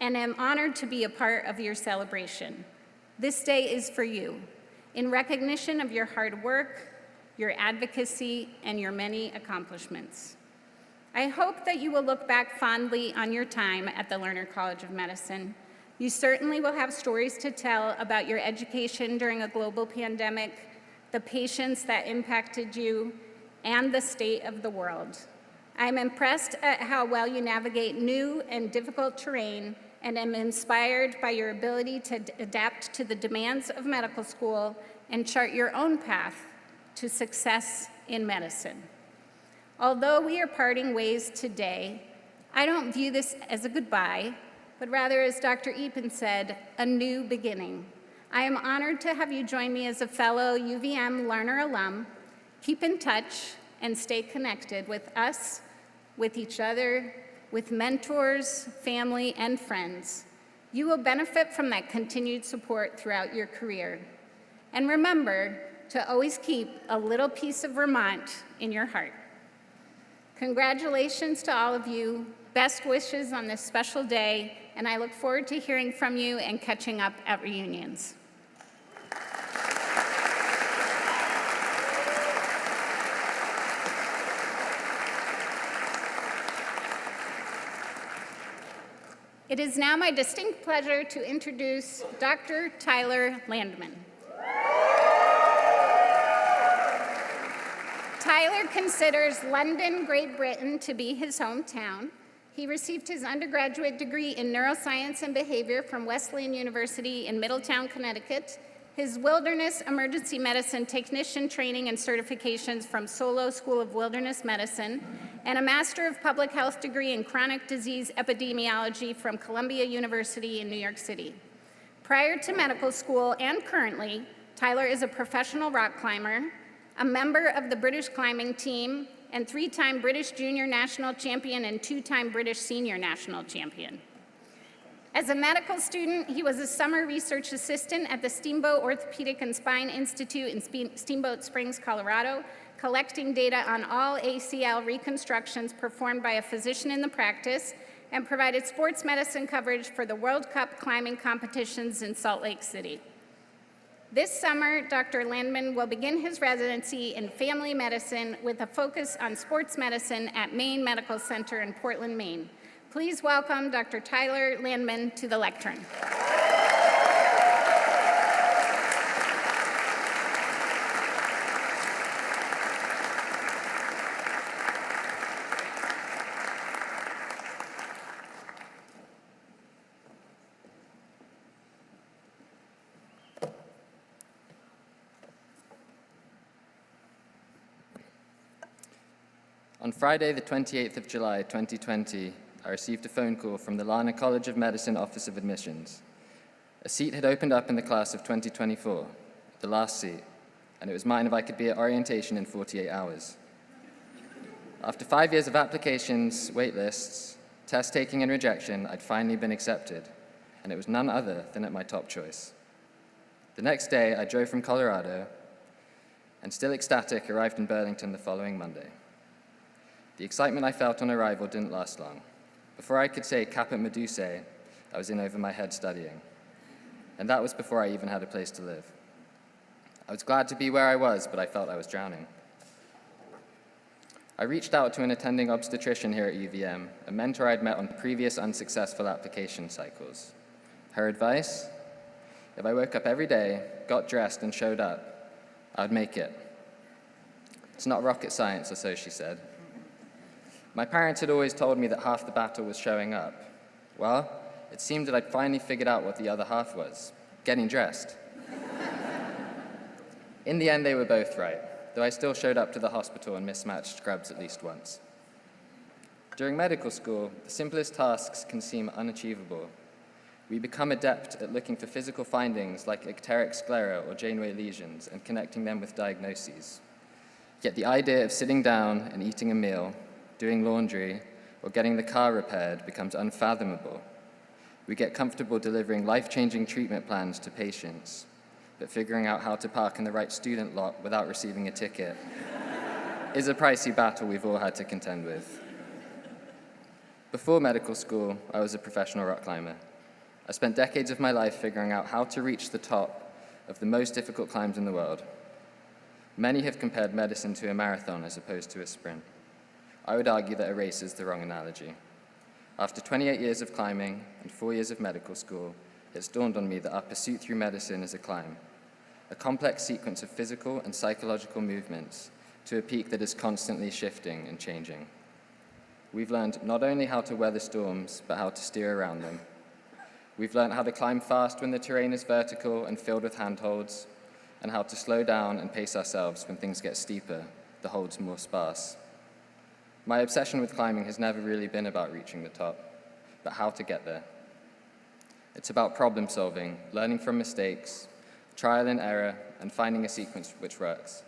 and am honored to be a part of your celebration. This day is for you, in recognition of your hard work, your advocacy, and your many accomplishments. I hope that you will look back fondly on your time at the Larner College of Medicine, You certainly will have stories to tell about your education during a global pandemic, the patients that impacted you, and the state of the world. I'm impressed at how well you navigate new and difficult terrain, and am inspired by your ability to adapt to the demands of medical school and chart your own path to success in medicine. Although we are parting ways today, I don't view this as a goodbye, but rather, as Dr. Epen said, a new beginning. I am honored to have you join me as a fellow UVM Larner alum. Keep in touch and stay connected with us, with each other, with mentors, family, and friends. You will benefit from that continued support throughout your career. And remember to always keep a little piece of Vermont in your heart. Congratulations to all of you. Best wishes on this special day, and I look forward to hearing from you and catching up at reunions. It is now my distinct pleasure to introduce Dr. Tyler Landman. Tyler considers London, Great Britain to be his hometown. He received his undergraduate degree in neuroscience and behavior from Wesleyan University in Middletown, Connecticut, his wilderness emergency medicine technician training and certifications from Solo School of Wilderness Medicine, and a Master of Public Health degree in chronic disease epidemiology from Columbia University in New York City. Prior to medical school and currently, Tyler is a professional rock climber, a member of the British climbing team, and 3-time British junior national champion and 2-time British senior national champion. As a medical student, he was a summer research assistant at the Steamboat Orthopedic and Spine Institute in Steamboat Springs, Colorado, collecting data on all ACL reconstructions performed by a physician in the practice, and provided sports medicine coverage for the World Cup climbing competitions in Salt Lake City. This summer, Dr. Landman will begin his residency in family medicine with a focus on sports medicine at Maine Medical Center in Portland, Maine. Please welcome Dr. Tyler Landman to the lectern. On Friday, the 28th of July, 2020, I received a phone call from the Larner College of Medicine Office of Admissions. A seat had opened up in the class of 2024, the last seat, and it was mine if I could be at orientation in 48 hours. After 5 years of applications, wait lists, test taking and rejection, I'd finally been accepted, and it was none other than at my top choice. The next day, I drove from Colorado, and still ecstatic, arrived in Burlington the following Monday. The excitement I felt on arrival didn't last long. Before I could say caput medusae, I was in over my head studying. And that was before I even had a place to live. I was glad to be where I was, but I felt I was drowning. I reached out to an attending obstetrician here at UVM, a mentor I'd met on previous unsuccessful application cycles. Her advice? If I woke up every day, got dressed, and showed up, I'd make it. It's not rocket science, or so she said. My parents had always told me that half the battle was showing up. Well, it seemed that I'd finally figured out what the other half was, getting dressed. In the end, they were both right, though I still showed up to the hospital in mismatched scrubs at least once. During medical school, the simplest tasks can seem unachievable. We become adept at looking for physical findings like icteric sclera or Janeway lesions and connecting them with diagnoses. Yet the idea of sitting down and eating a meal, doing laundry, or getting the car repaired becomes unfathomable. We get comfortable delivering life-changing treatment plans to patients, but figuring out how to park in the right student lot without receiving a ticket is a pricey battle we've all had to contend with. Before medical school, I was a professional rock climber. I spent decades of my life figuring out how to reach the top of the most difficult climbs in the world. Many have compared medicine to a marathon as opposed to a sprint. I would argue that a race is the wrong analogy. After 28 years of climbing and 4 years of medical school, it's dawned on me that our pursuit through medicine is a climb, a complex sequence of physical and psychological movements to a peak that is constantly shifting and changing. We've learned not only how to weather storms, but how to steer around them. We've learned how to climb fast when the terrain is vertical and filled with handholds, and how to slow down and pace ourselves when things get steeper, the holds more sparse. My obsession with climbing has never really been about reaching the top, but how to get there. It's about problem solving, learning from mistakes, trial and error, and finding a sequence which works.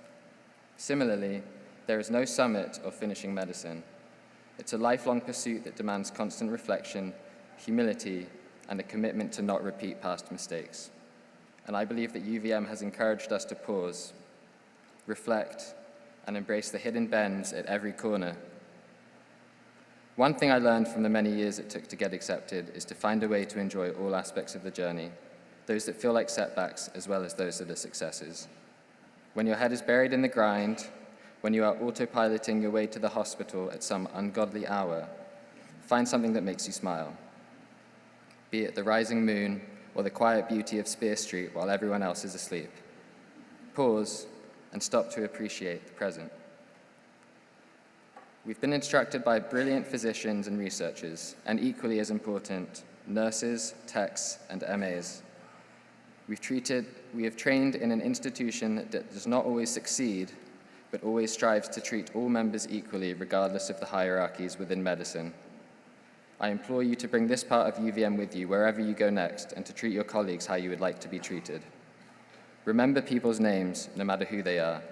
Similarly, there is no summit or finishing medicine. It's a lifelong pursuit that demands constant reflection, humility, and a commitment to not repeat past mistakes. And I believe that UVM has encouraged us to pause, reflect, and embrace the hidden bends at every corner. One thing I learned from the many years it took to get accepted is to find a way to enjoy all aspects of the journey, those that feel like setbacks as well as those that are successes. When your head is buried in the grind, when you are autopiloting your way to the hospital at some ungodly hour, find something that makes you smile. Be it the rising moon or the quiet beauty of Spear Street while everyone else is asleep. Pause and stop to appreciate the present. We've been instructed by brilliant physicians and researchers, and equally as important, nurses, techs, and MAs. We have trained in an institution that does not always succeed, but always strives to treat all members equally regardless of the hierarchies within medicine. I implore you to bring this part of UVM with you wherever you go next and to treat your colleagues how you would like to be treated. Remember people's names, no matter who they are.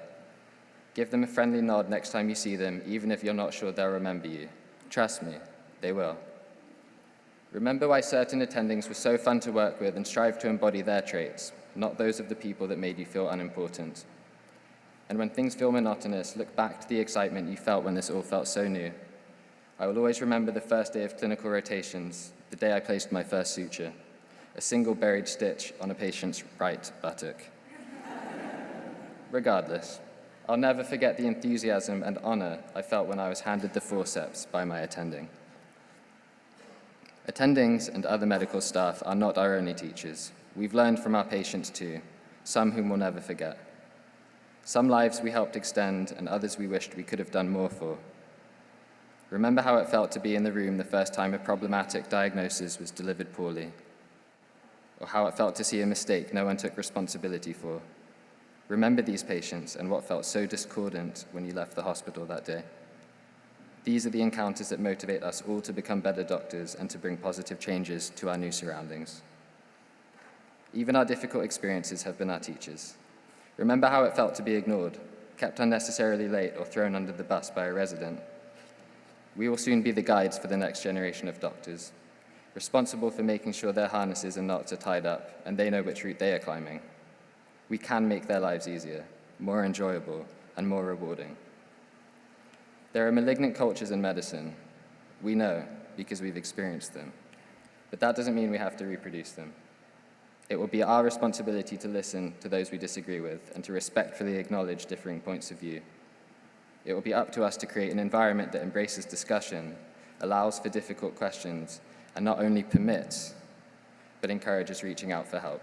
Give them a friendly nod next time you see them, even if you're not sure they'll remember you. Trust me, they will. Remember why certain attendings were so fun to work with and strive to embody their traits, not those of the people that made you feel unimportant. And when things feel monotonous, look back to the excitement you felt when this all felt so new. I will always remember the first day of clinical rotations, the day I placed my first suture, a single buried stitch on a patient's right buttock. Regardless, I'll never forget the enthusiasm and honor I felt when I was handed the forceps by my attending. Attendings and other medical staff are not our only teachers. We've learned from our patients too, some whom we'll never forget. Some lives we helped extend and others we wished we could have done more for. Remember how it felt to be in the room the first time a problematic diagnosis was delivered poorly, or how it felt to see a mistake no one took responsibility for. Remember these patients and what felt so discordant when you left the hospital that day. These are the encounters that motivate us all to become better doctors and to bring positive changes to our new surroundings. Even our difficult experiences have been our teachers. Remember how it felt to be ignored, kept unnecessarily late, or thrown under the bus by a resident. We will soon be the guides for the next generation of doctors, responsible for making sure their harnesses and knots are tied up and they know which route they are climbing. We can make their lives easier, more enjoyable, and more rewarding. There are malignant cultures in medicine. We know because we've experienced them. But that doesn't mean we have to reproduce them. It will be our responsibility to listen to those we disagree with and to respectfully acknowledge differing points of view. It will be up to us to create an environment that embraces discussion, allows for difficult questions, and not only permits, but encourages reaching out for help.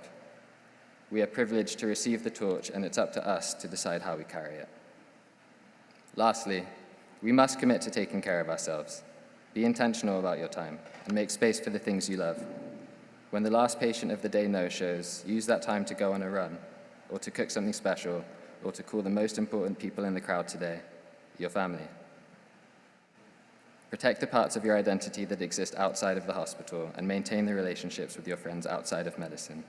We are privileged to receive the torch, and it's up to us to decide how we carry it. Lastly, we must commit to taking care of ourselves. Be intentional about your time, and make space for the things you love. When the last patient of the day no-shows, use that time to go on a run, or to cook something special, or to call the most important people in the crowd today, your family. Protect the parts of your identity that exist outside of the hospital, and maintain the relationships with your friends outside of medicine.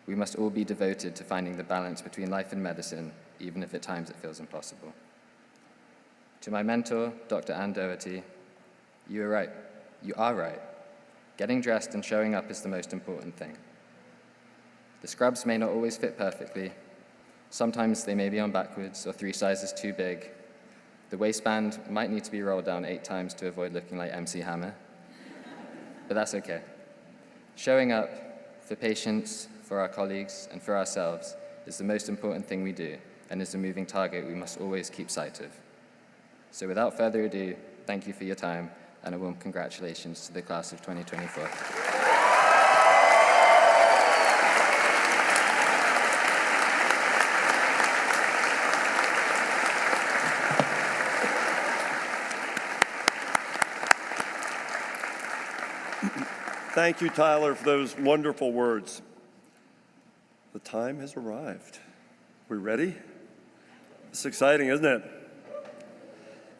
We must all be devoted to finding the balance between life and medicine, even if at times it feels impossible. To my mentor, Dr. Ann Doherty, you are right. You are right. Getting dressed and showing up is the most important thing. The scrubs may not always fit perfectly. Sometimes they may be on backwards or 3 sizes too big. The waistband might need to be rolled down 8 times to avoid looking like MC Hammer, but that's okay. Showing up for patients, for our colleagues, and for ourselves is the most important thing we do, and is a moving target we must always keep sight of. So without further ado, thank you for your time, and a warm congratulations to the class of 2024. Thank you, Tyler, for those wonderful words. The time has arrived. We ready? It's exciting, isn't it?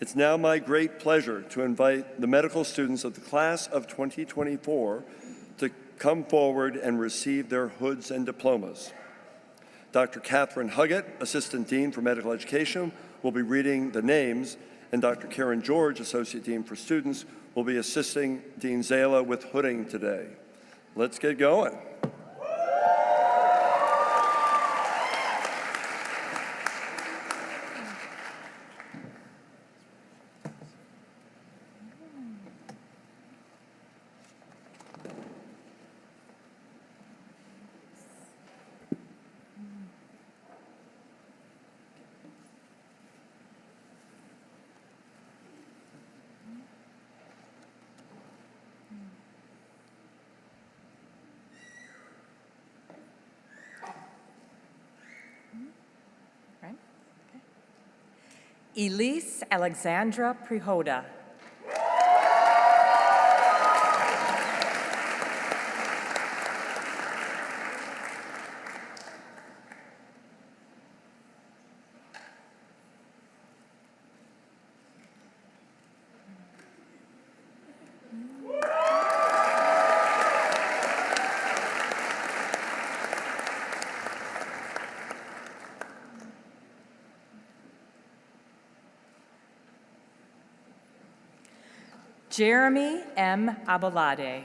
It's now my great pleasure to invite the medical students of the class of 2024 to come forward and receive their hoods and diplomas. Dr. Catherine Huggett, Assistant Dean for Medical Education, will be reading the names, and Dr. Karen George, Associate Dean for Students, will be assisting Dean Zala with hooding today. Let's get going. Right? Okay. Elise Alexandra Prihoda. Jeremy M. Abalade.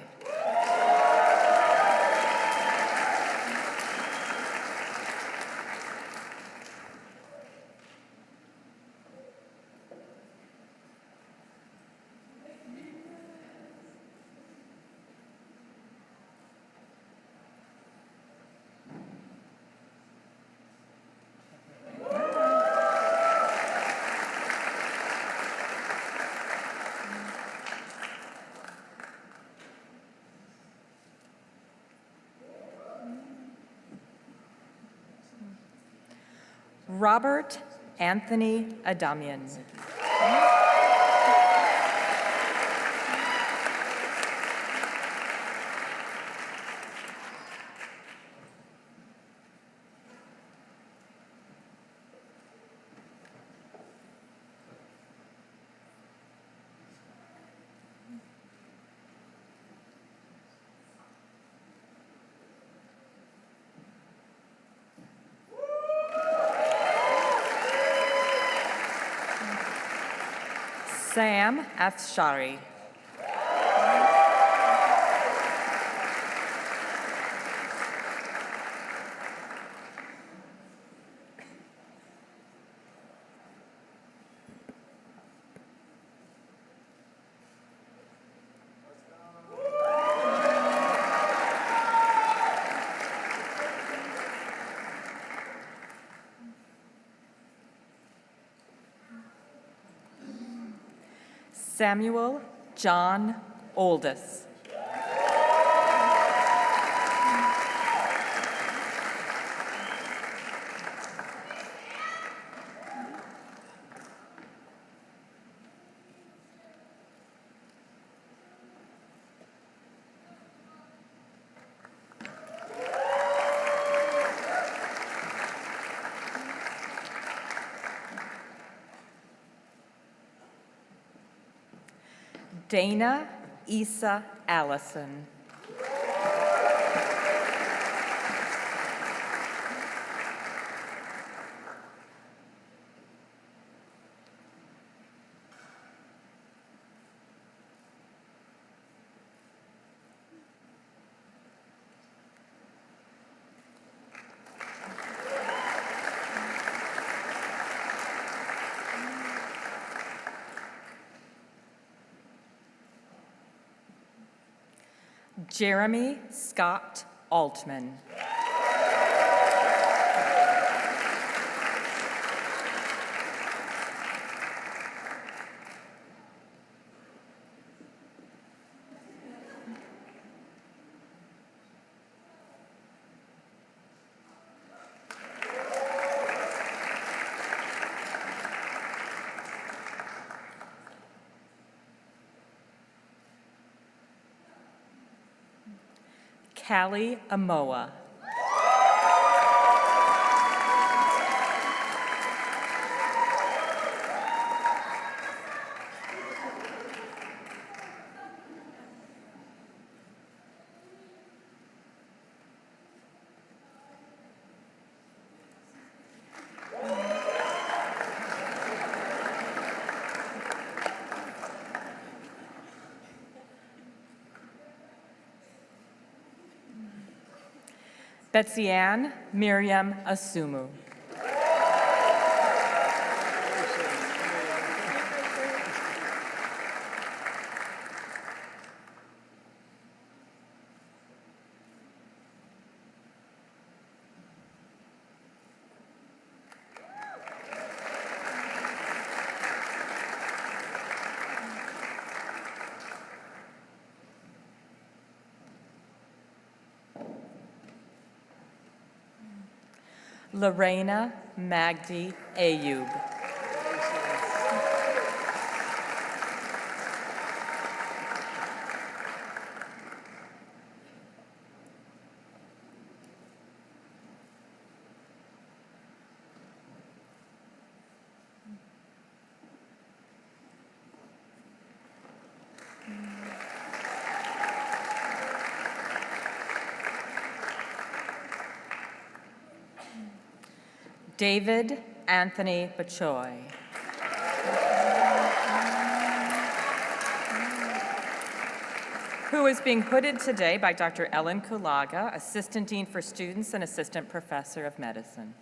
Robert Anthony Adamian. Sam Afshari. Samuel John Oldus. Dana Issa Allison. Jeremy Scott Altman. Callie Amoa. Betsy Ann Miriam Asumu. Lorena Magdi Ayub. David Anthony Bachoy. Who is being hooded today by Dr. Ellen Kulaga, Assistant Dean for Students and Assistant Professor of Medicine.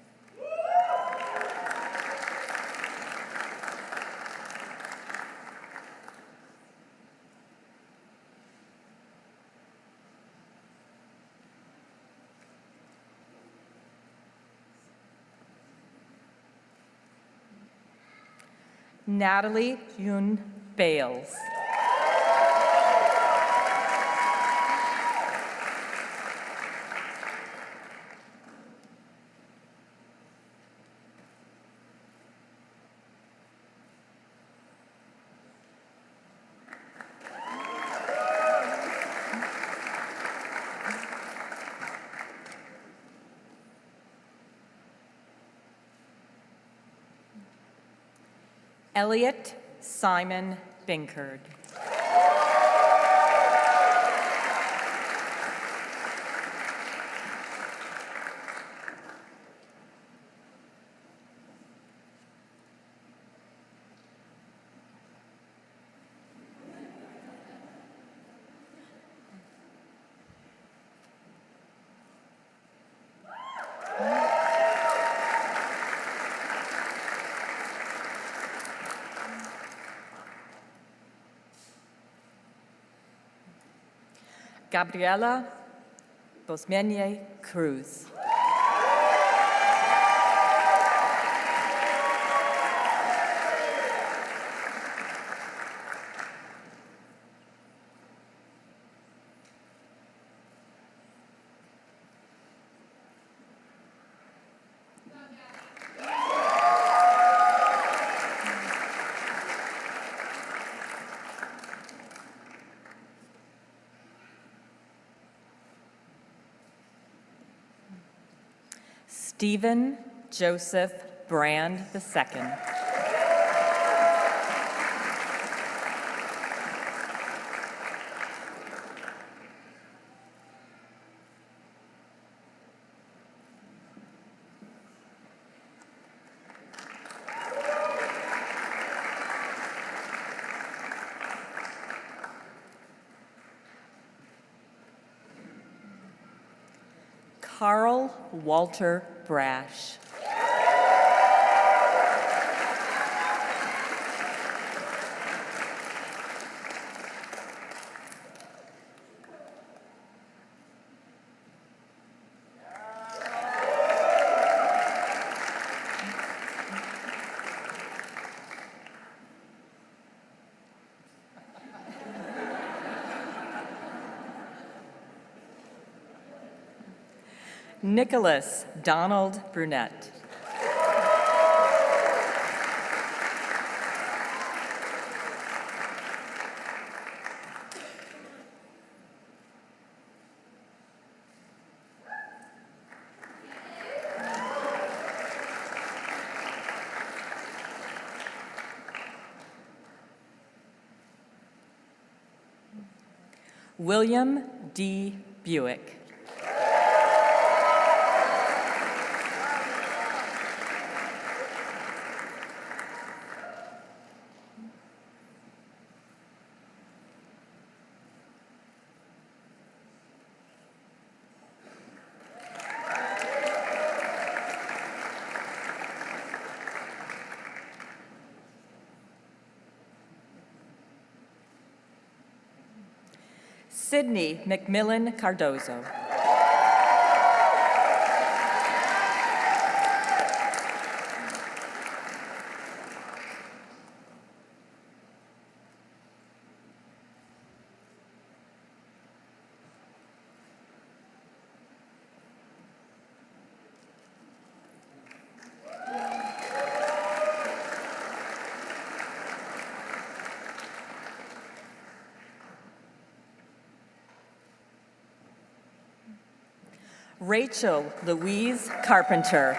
Natalie Yun Bales. Elliot Simon Binkard. Gabriela Bosmenier Cruz. Stephen Joseph Brand II. Carl Walter Brash. Nicholas Donald Brunette. William D. Buick. Sydney McMillan Cardozo. Rachel Louise Carpenter.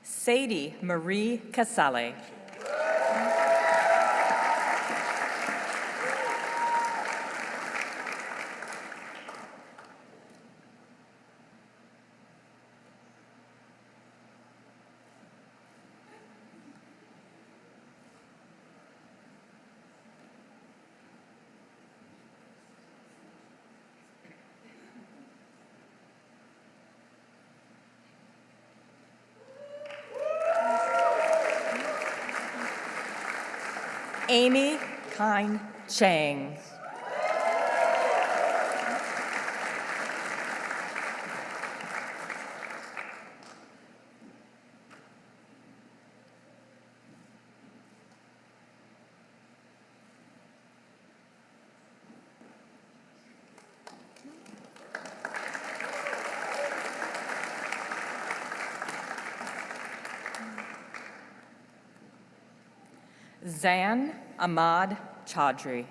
Sadie Marie Casale. Amy Kine Chang. Zan Ahmad Chaudhry.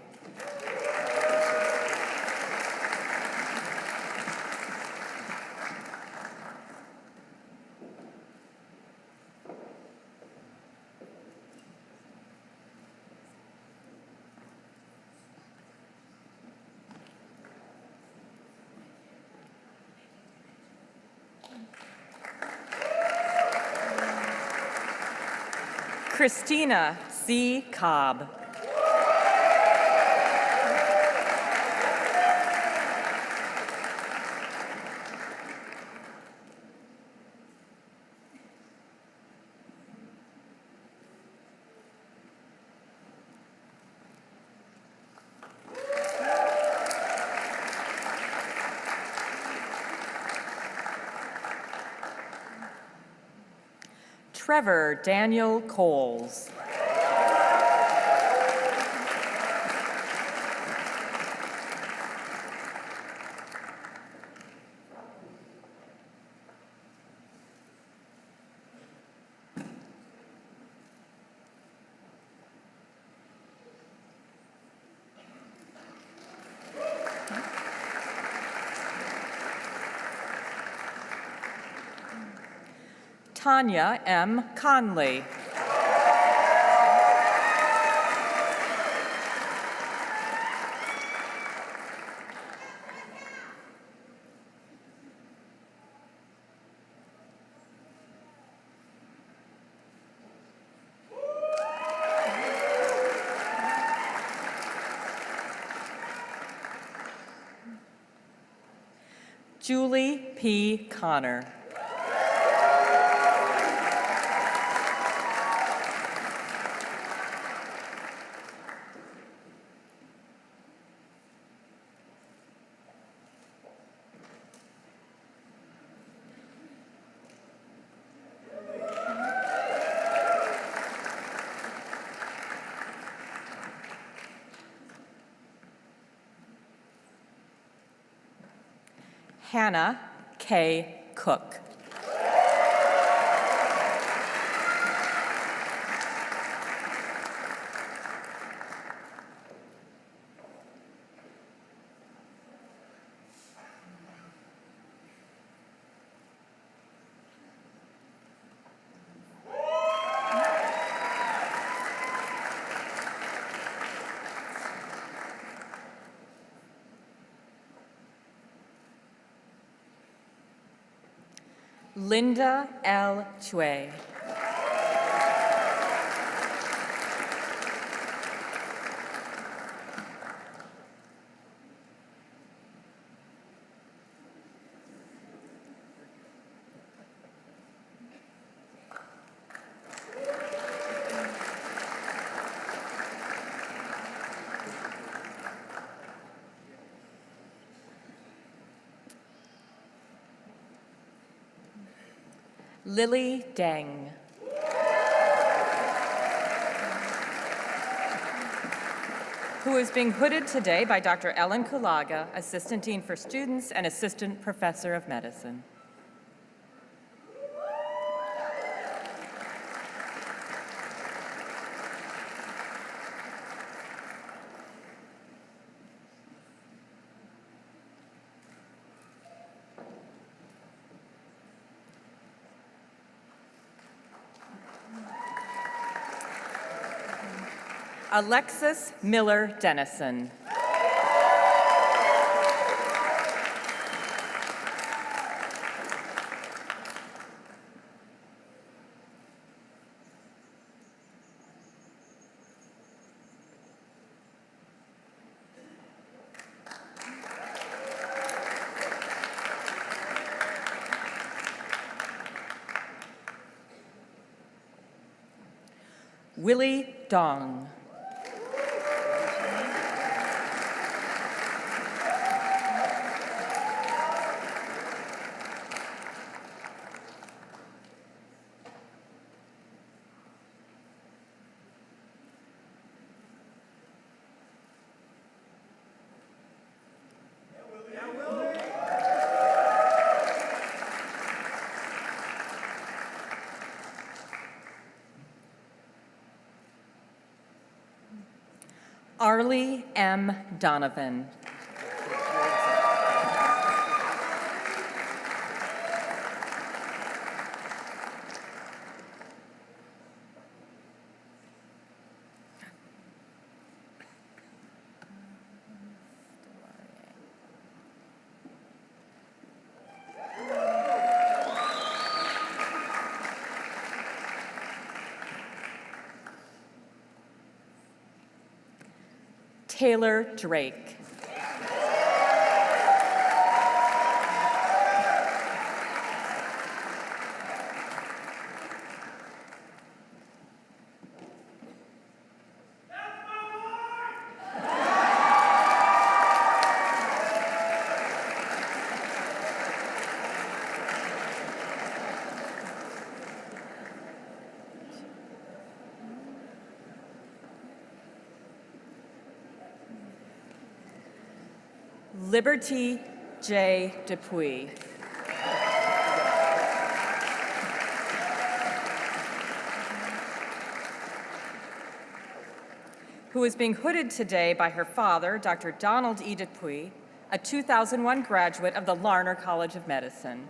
Christina C. Cobb. Trevor Daniel Coles. Tanya M. Conley. Julie P. Connor. Hannah K. Cook. Linda L. Chue. Lily Deng. Who is being hooded today by Dr. Ellen Kulaga, Assistant Dean for Students and Assistant Professor of Medicine. Alexis Miller Dennison. Willie Dong. Arlie M. Donovan. Taylor Drake. Liberty J. Dupuy. Who is being hooded today by her father, Dr. Donald E. Dupuy, a 2001 graduate of the Larner College of Medicine.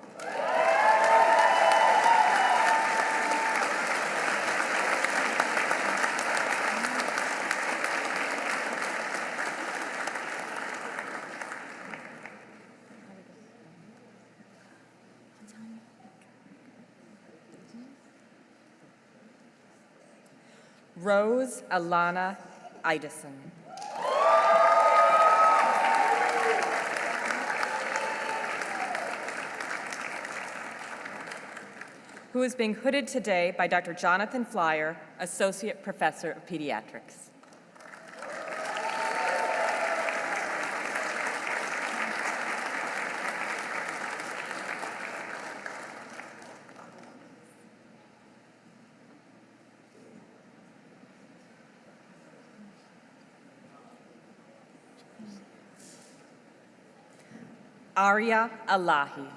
Rose Alana Idison. Who is being hooded today by Dr. Jonathan Flyer, Associate Professor of Pediatrics. Arya Alahi.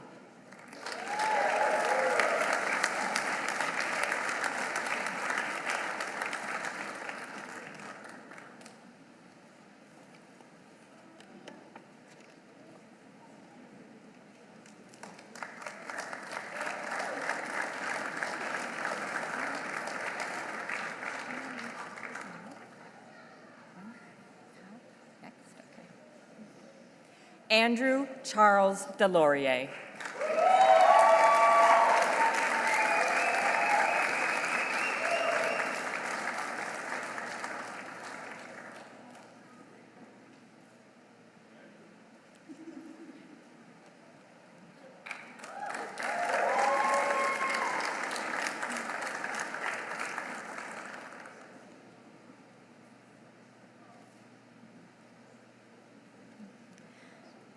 Andrew Charles Delorier.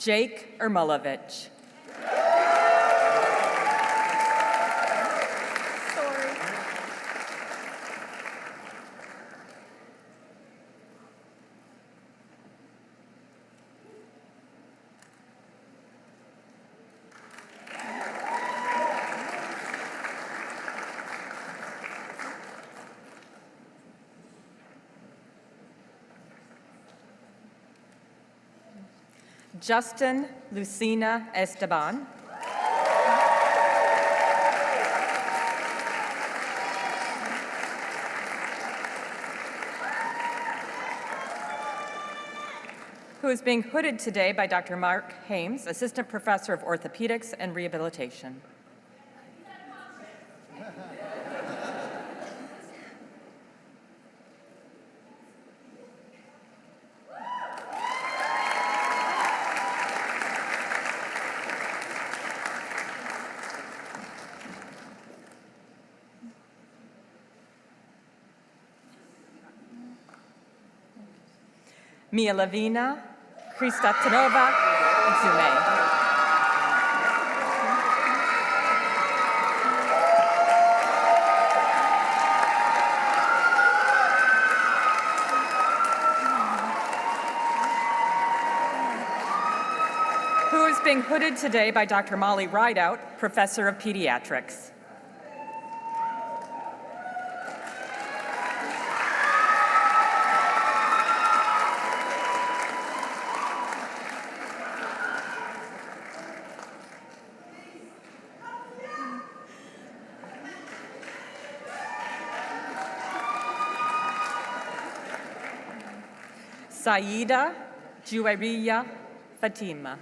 Jake Ermolovich. Justin Lucina Esteban. Who is being hooded today by Dr. Mark Hames, Assistant Professor of Orthopedics and Rehabilitation. Mia Lavina Kristatanova Zume. Who is being hooded today by Dr. Molly Rideout, Professor of Pediatrics. Saida Juwairiya Fatima.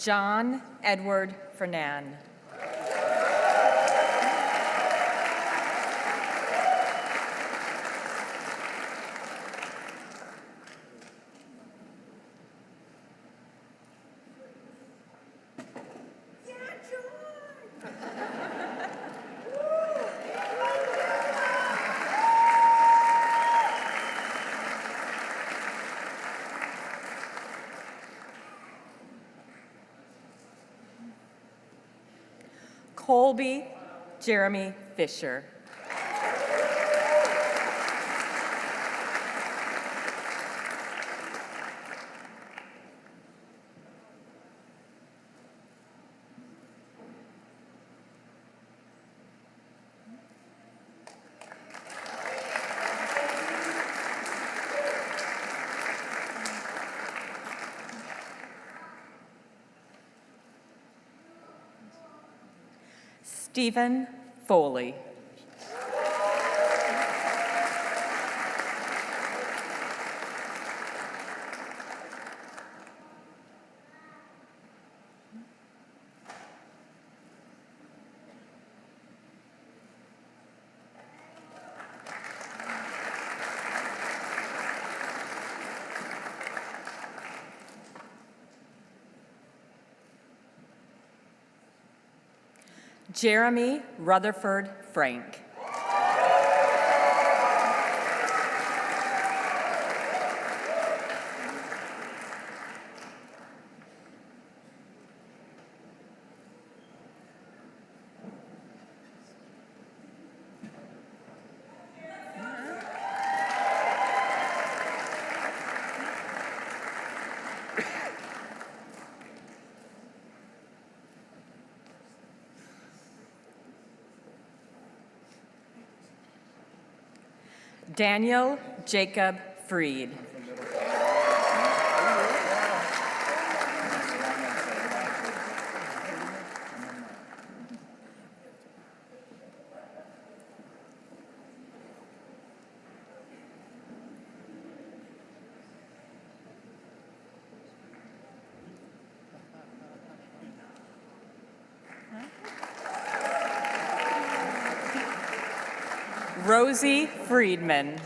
John Edward Fernan. Colby Jeremy Fisher. Stephen Foley. Jeremy Rutherford Frank. Daniel Jacob Freed. Rosie Friedman.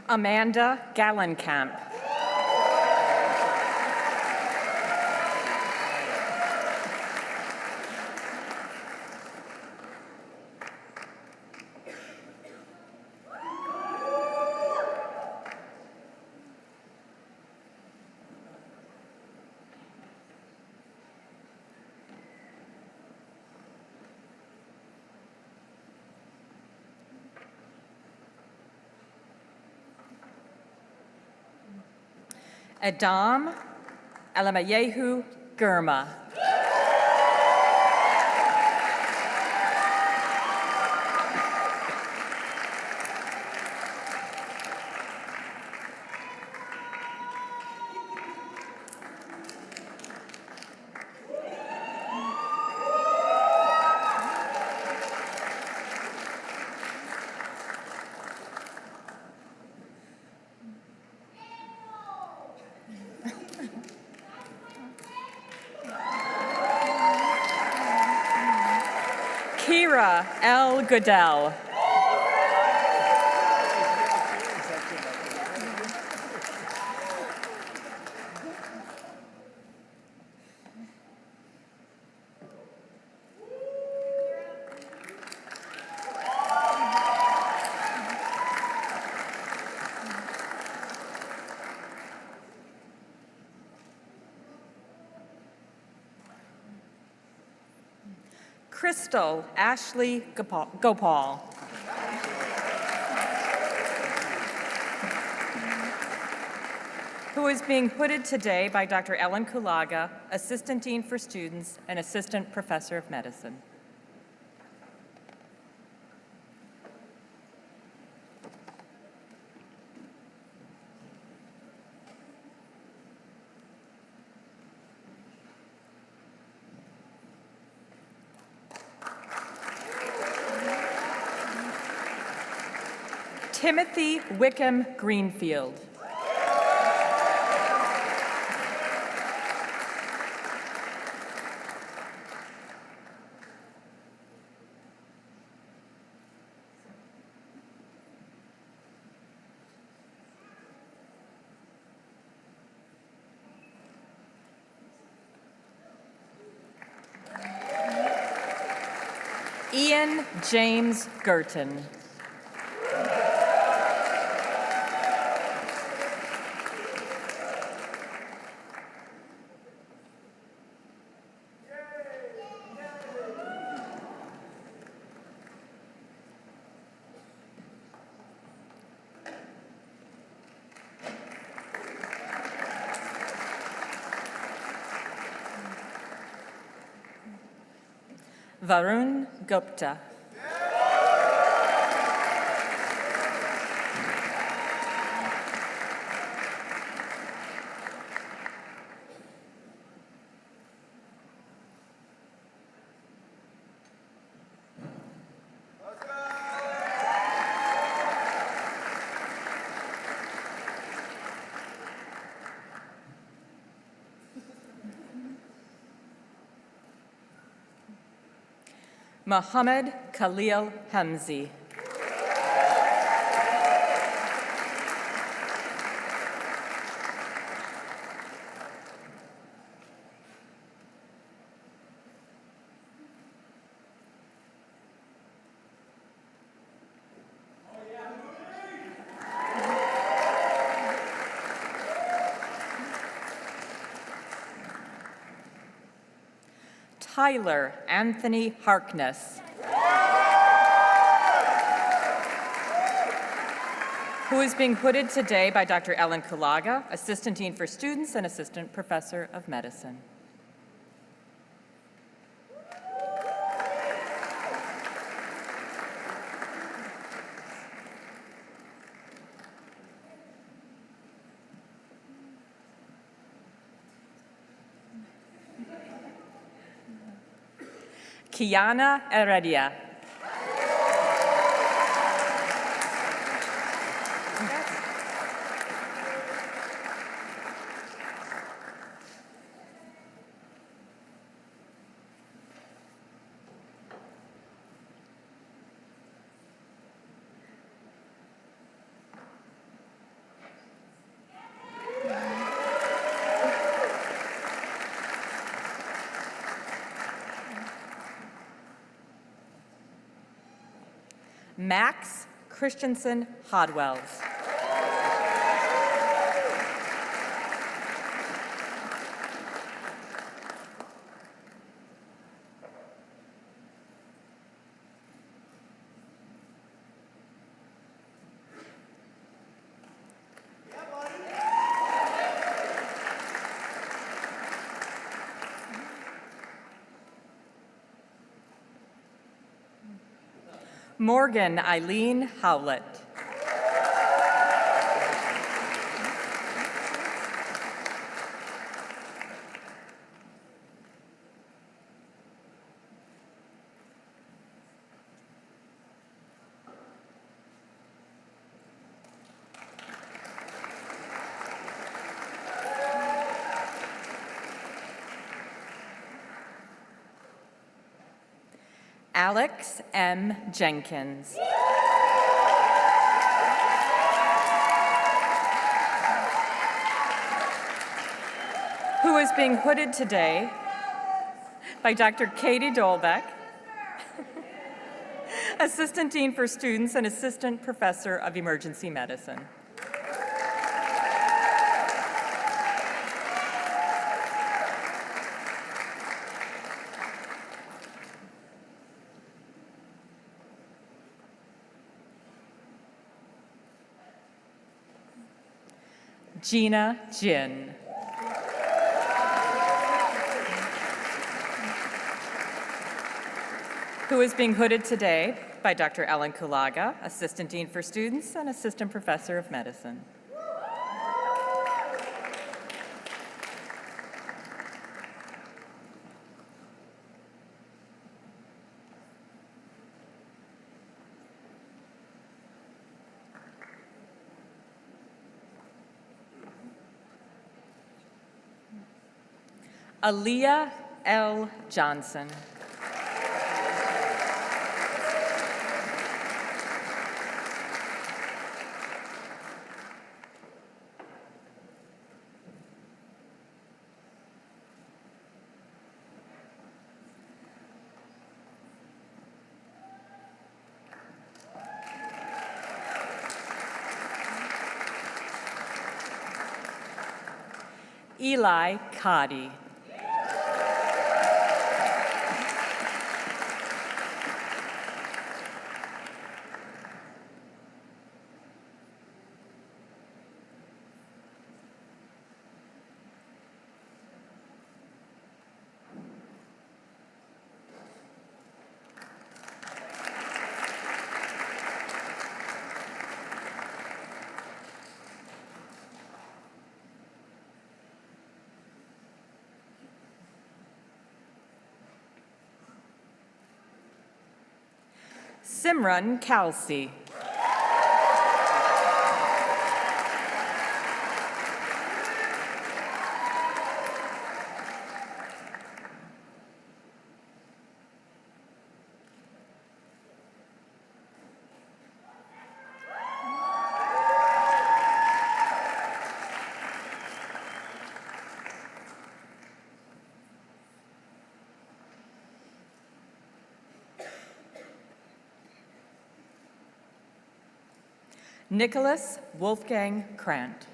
Amanda Gallenkamp. Adam Elamayehu Gurma. Kira L. Goodell. Crystal Ashley Gopal. Who is being hooded today by Dr. Ellen Kulaga, Assistant Dean for Students and Assistant Professor of Medicine. Timothy Wickham Greenfield. Ian James Girton. Varun Gupta. Mohammed Khalil Hamzi. Tyler Anthony Harkness, who is being hooded today by Dr. Ellen Kulaga, Assistant Dean for Students and Assistant Professor of Medicine. Kiana Heredia. Max Christensen Hodwells. Morgan Eileen Howlett. Alex M. Jenkins. Who is being hooded today by Dr. Katie Dolbeck, Assistant Dean for Students and Assistant Professor of Emergency Medicine. Gina Jin. Who is being hooded today by Dr. Ellen Kulaga, Assistant Dean for Students and Assistant Professor of Medicine. Aaliyah L. Johnson. Eli Coddy. Simran Kalsi. Nicholas Wolfgang Krant.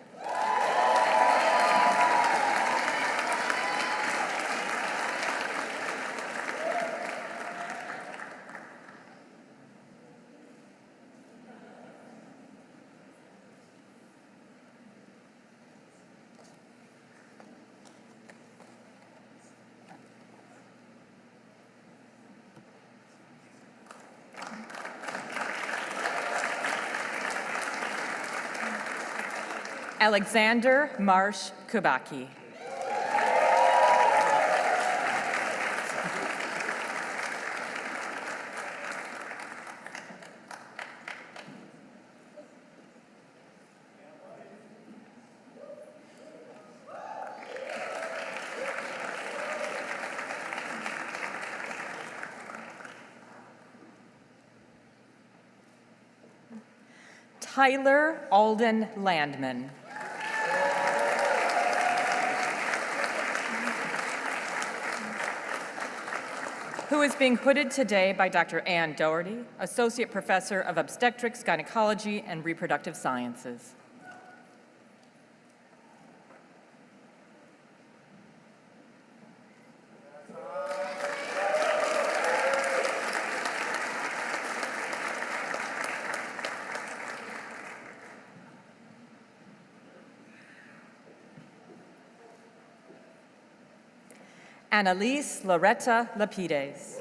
Alexander Marsh Kubaki. Tyler Alden Landman. Who is being hooded today by Dr. Ann Doherty, Associate Professor of Obstetrics, Gynecology, and Reproductive Sciences. Annalise Loretta Lapides.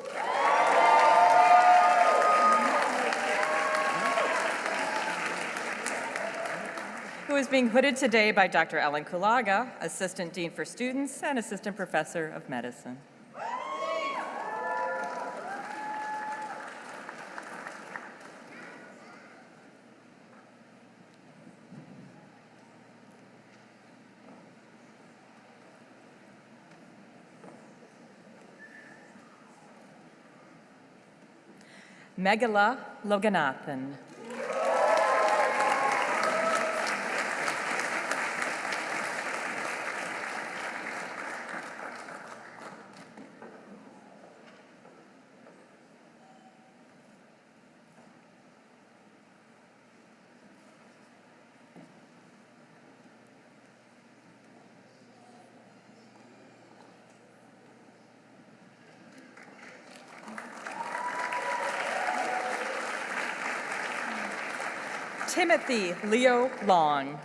Who is being hooded today by Dr. Ellen Kulaga, Assistant Dean for Students and Assistant Professor of Medicine. Meghala Loganathan. Timothy Leo Long.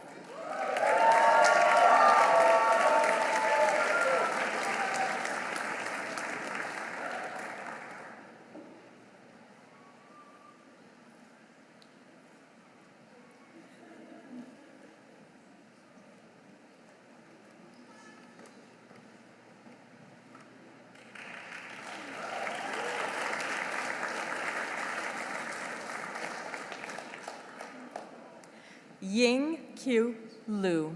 Ying Q. Lu.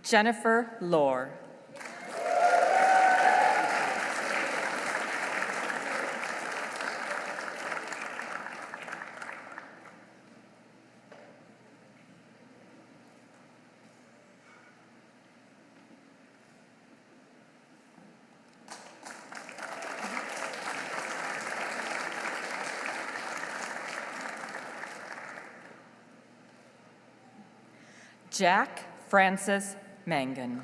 Jennifer Lohr. Jack Francis Mangan.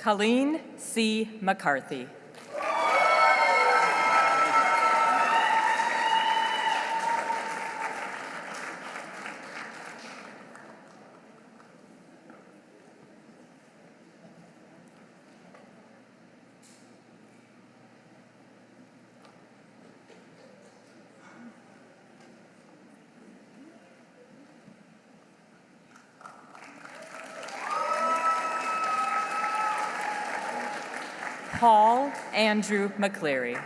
Colleen C. McCarthy. Paul Andrew McCleary.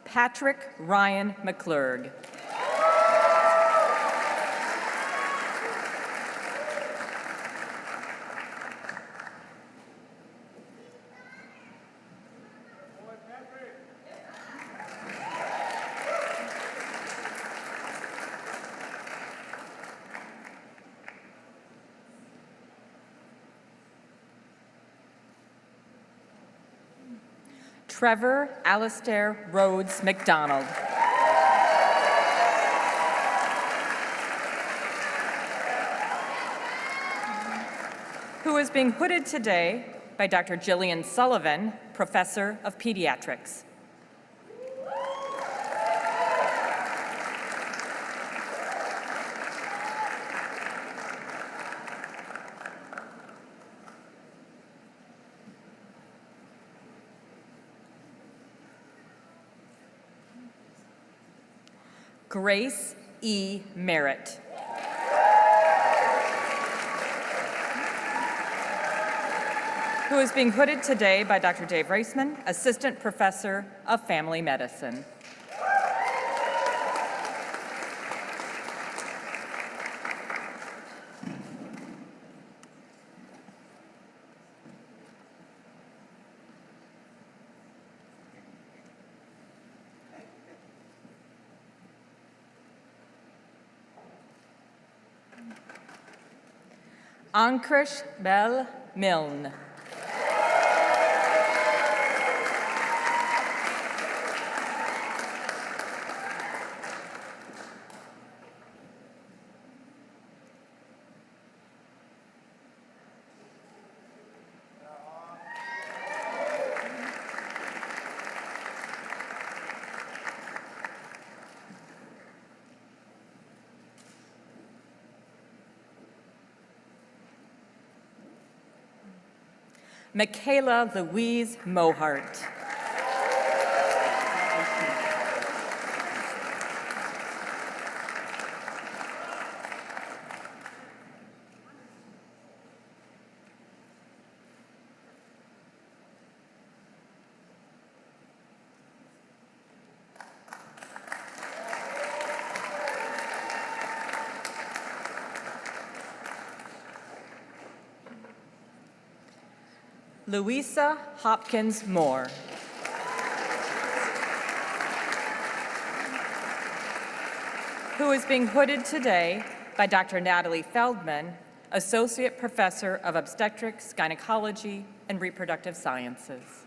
Patrick Ryan McClurg. Trevor Alastair Rhodes McDonald. Who is being hooded today by Dr. Jillian Sullivan, Professor of Pediatrics. Grace E. Merritt. Who is being hooded today by Dr. Dave Reisman, Assistant Professor of Family Medicine. Ankrish Bell Milne. Michaela Louise Mohart. Louisa Hopkins Moore. Who is being hooded today by Dr. Natalie Feldman, Associate Professor of Obstetrics, Gynecology, and Reproductive Sciences.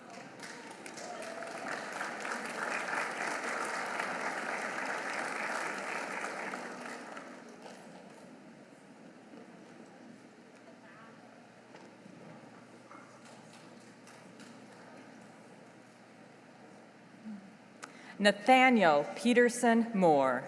Nathaniel Peterson Moore.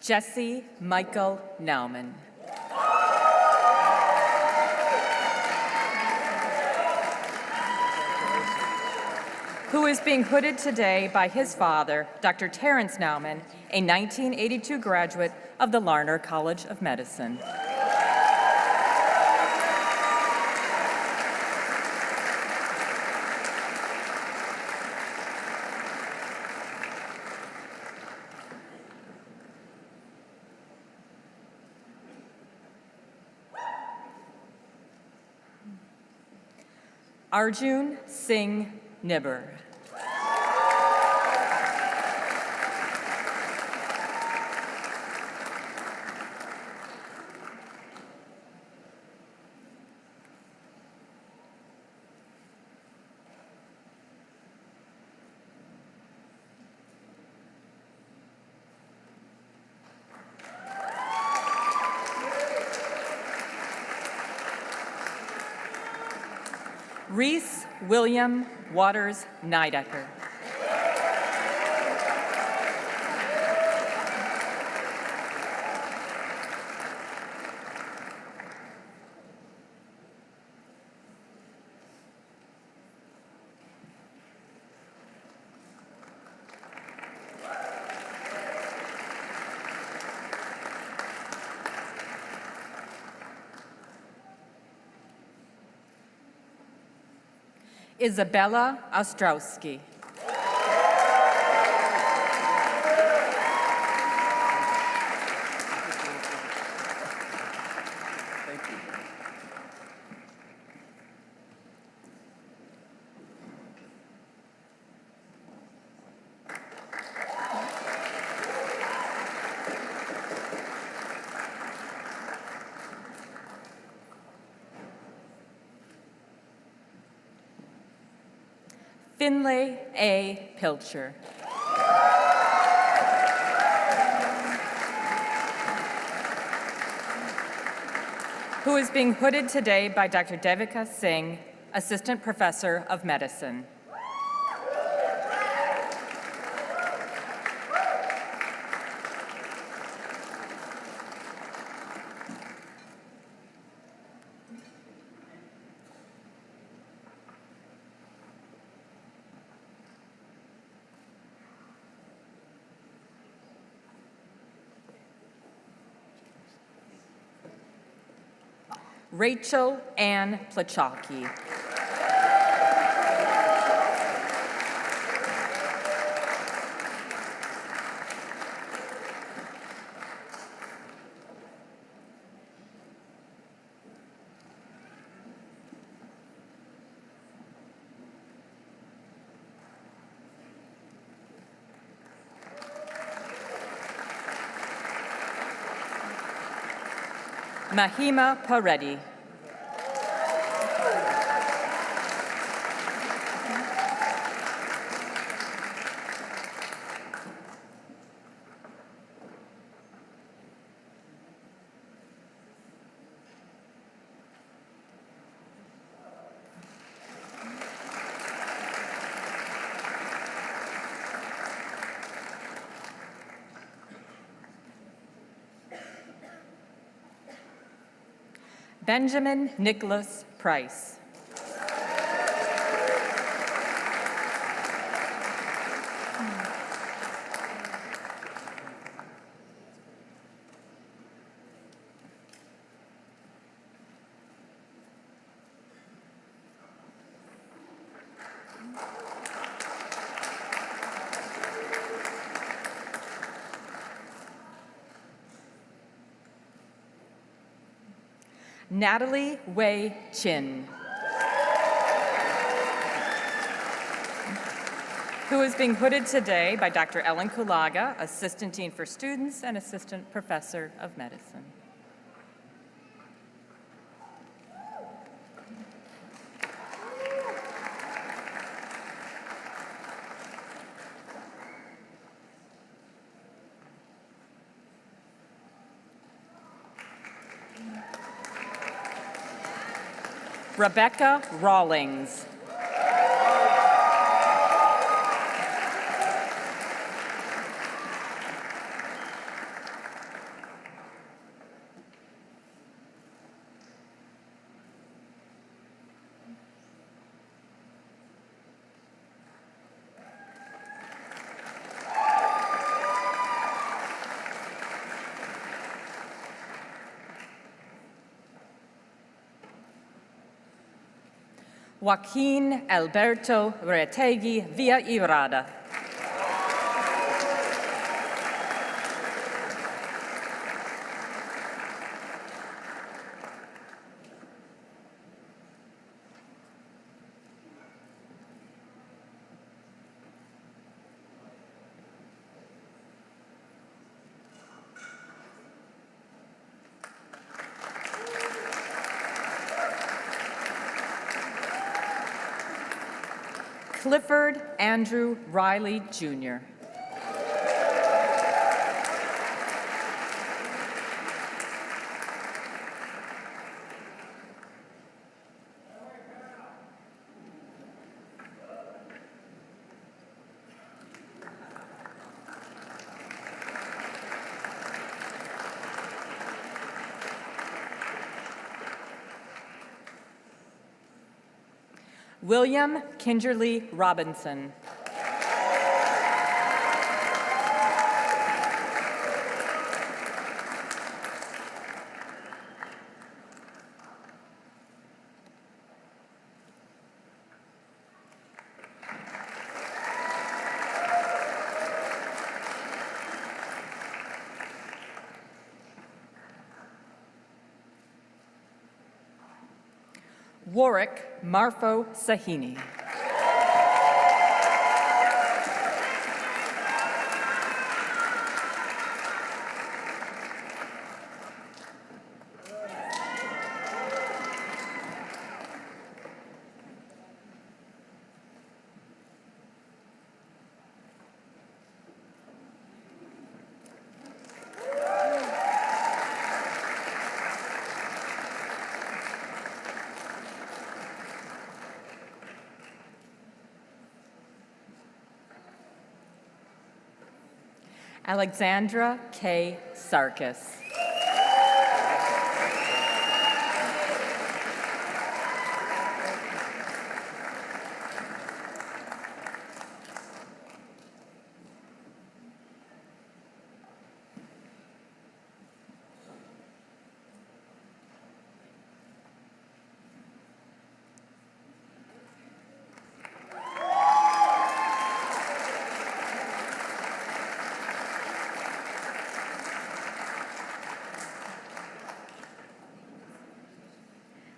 Jesse Michael Nauman. Who is being hooded today by his father, Dr. Terrence Nauman, a 1982 graduate of the Larner College of Medicine. Arjun Singh Nibber. Reese William Waters Nidecker. Isabella Ostrowski. Finlay A. Pilcher. Who is being hooded today by Dr. Devika Singh, Assistant Professor of Medicine. Rachel Ann Plachocki. Mahima Pareddy. Benjamin Nicholas Price. Natalie Wei Chin. Who is being hooded today by Dr. Ellen Kulaga, Assistant Dean for Students and Assistant Professor of Medicine. Rebecca Rawlings. Joaquin Alberto Retegui Villa Irada. Clifford Andrew Riley, Jr. William Kingerly Robinson. Warwick Marfo Sahini. Alexandra K. Sarkis.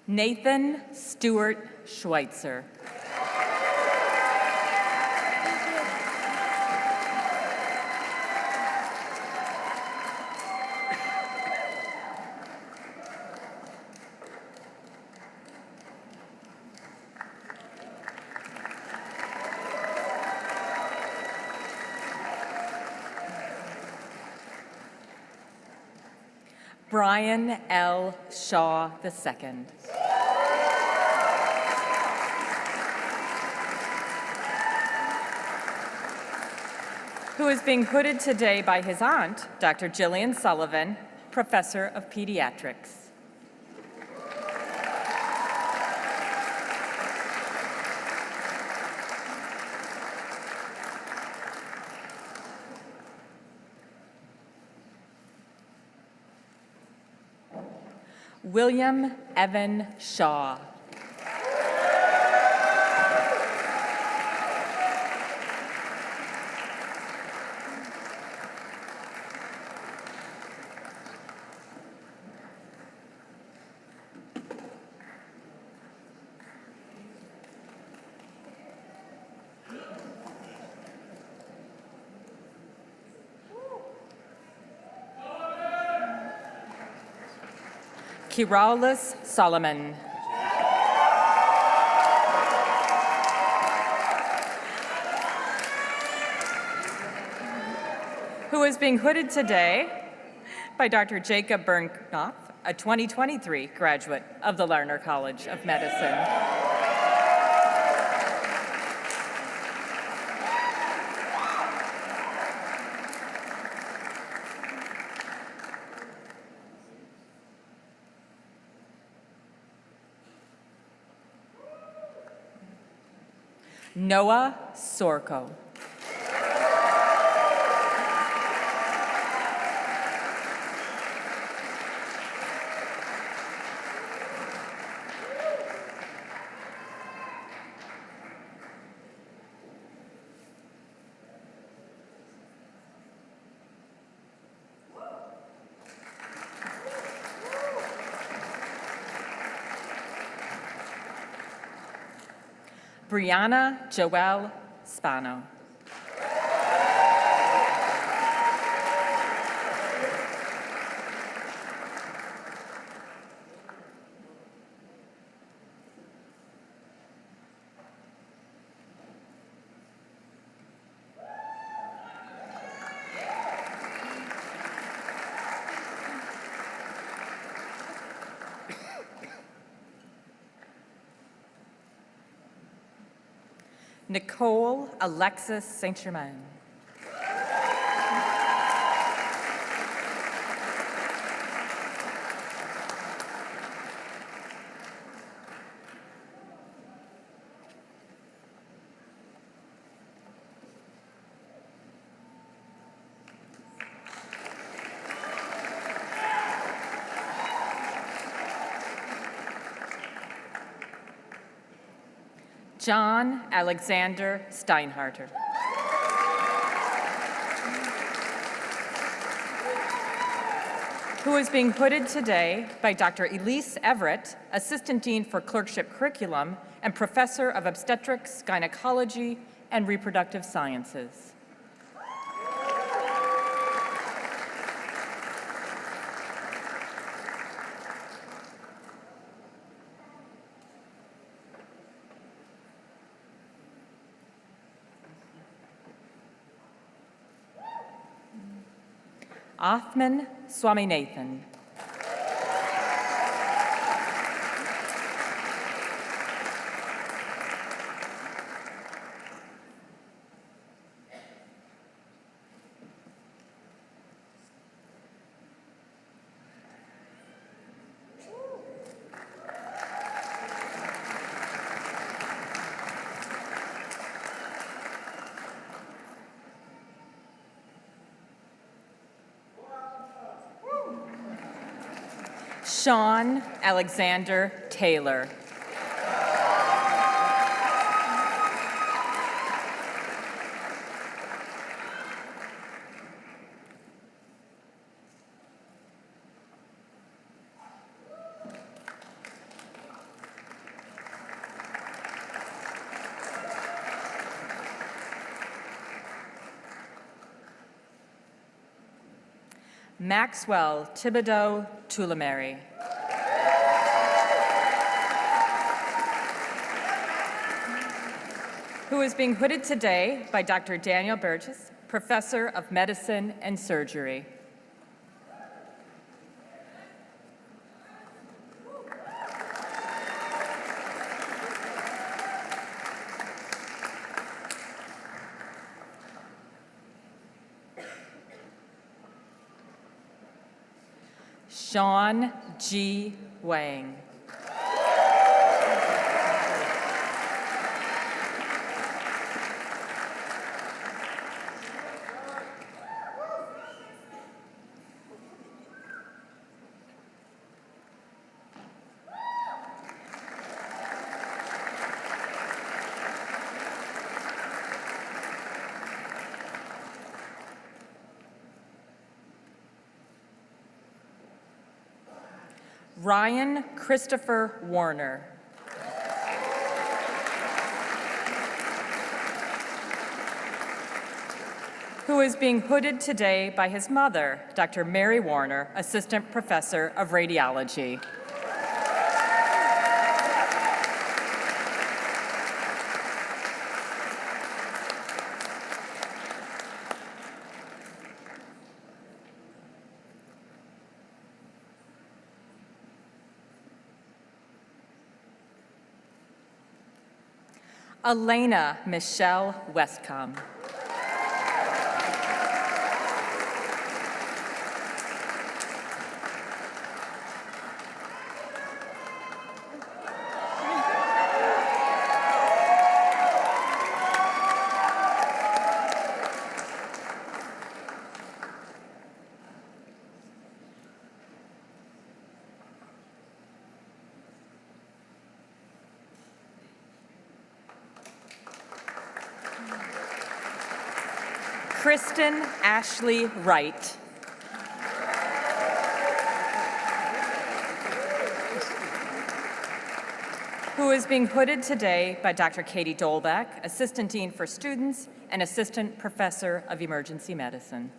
Nathan Stewart Schweitzer. Brian L. Shaw II. Who is being hooded today by his aunt, Dr. Jillian Sullivan, Professor of Pediatrics. William Evan Shaw. Kiralis Solomon. Who is being hooded today by Dr. Jacob Bernknopf, a 2023 graduate of the Larner College of Medicine. Noah Sorko. Brianna Joelle Spano. Nicole Alexis St. Germain. John Alexander Steinharter. Who is being hooded today by Dr. Elise Everett, Assistant Dean for Clerkship Curriculum and Professor of Obstetrics, Gynecology, and Reproductive Sciences. Othman Swaminathan. Shone Alexander Taylor. Maxwell Thibodeau Tulamary. Who is being hooded today by Dr. Daniel Burgess, Professor of Medicine and Surgery. Sean G. Wang. Ryan Christopher Warner. Who is being hooded today by his mother, Dr. Mary Warner, Assistant Professor of Radiology. Elena Michelle Westcomb. Kristen Ashley Wright. Who is being hooded today by Dr. Katie Dolbeck, Assistant Dean for Students and Assistant Professor of Emergency Medicine.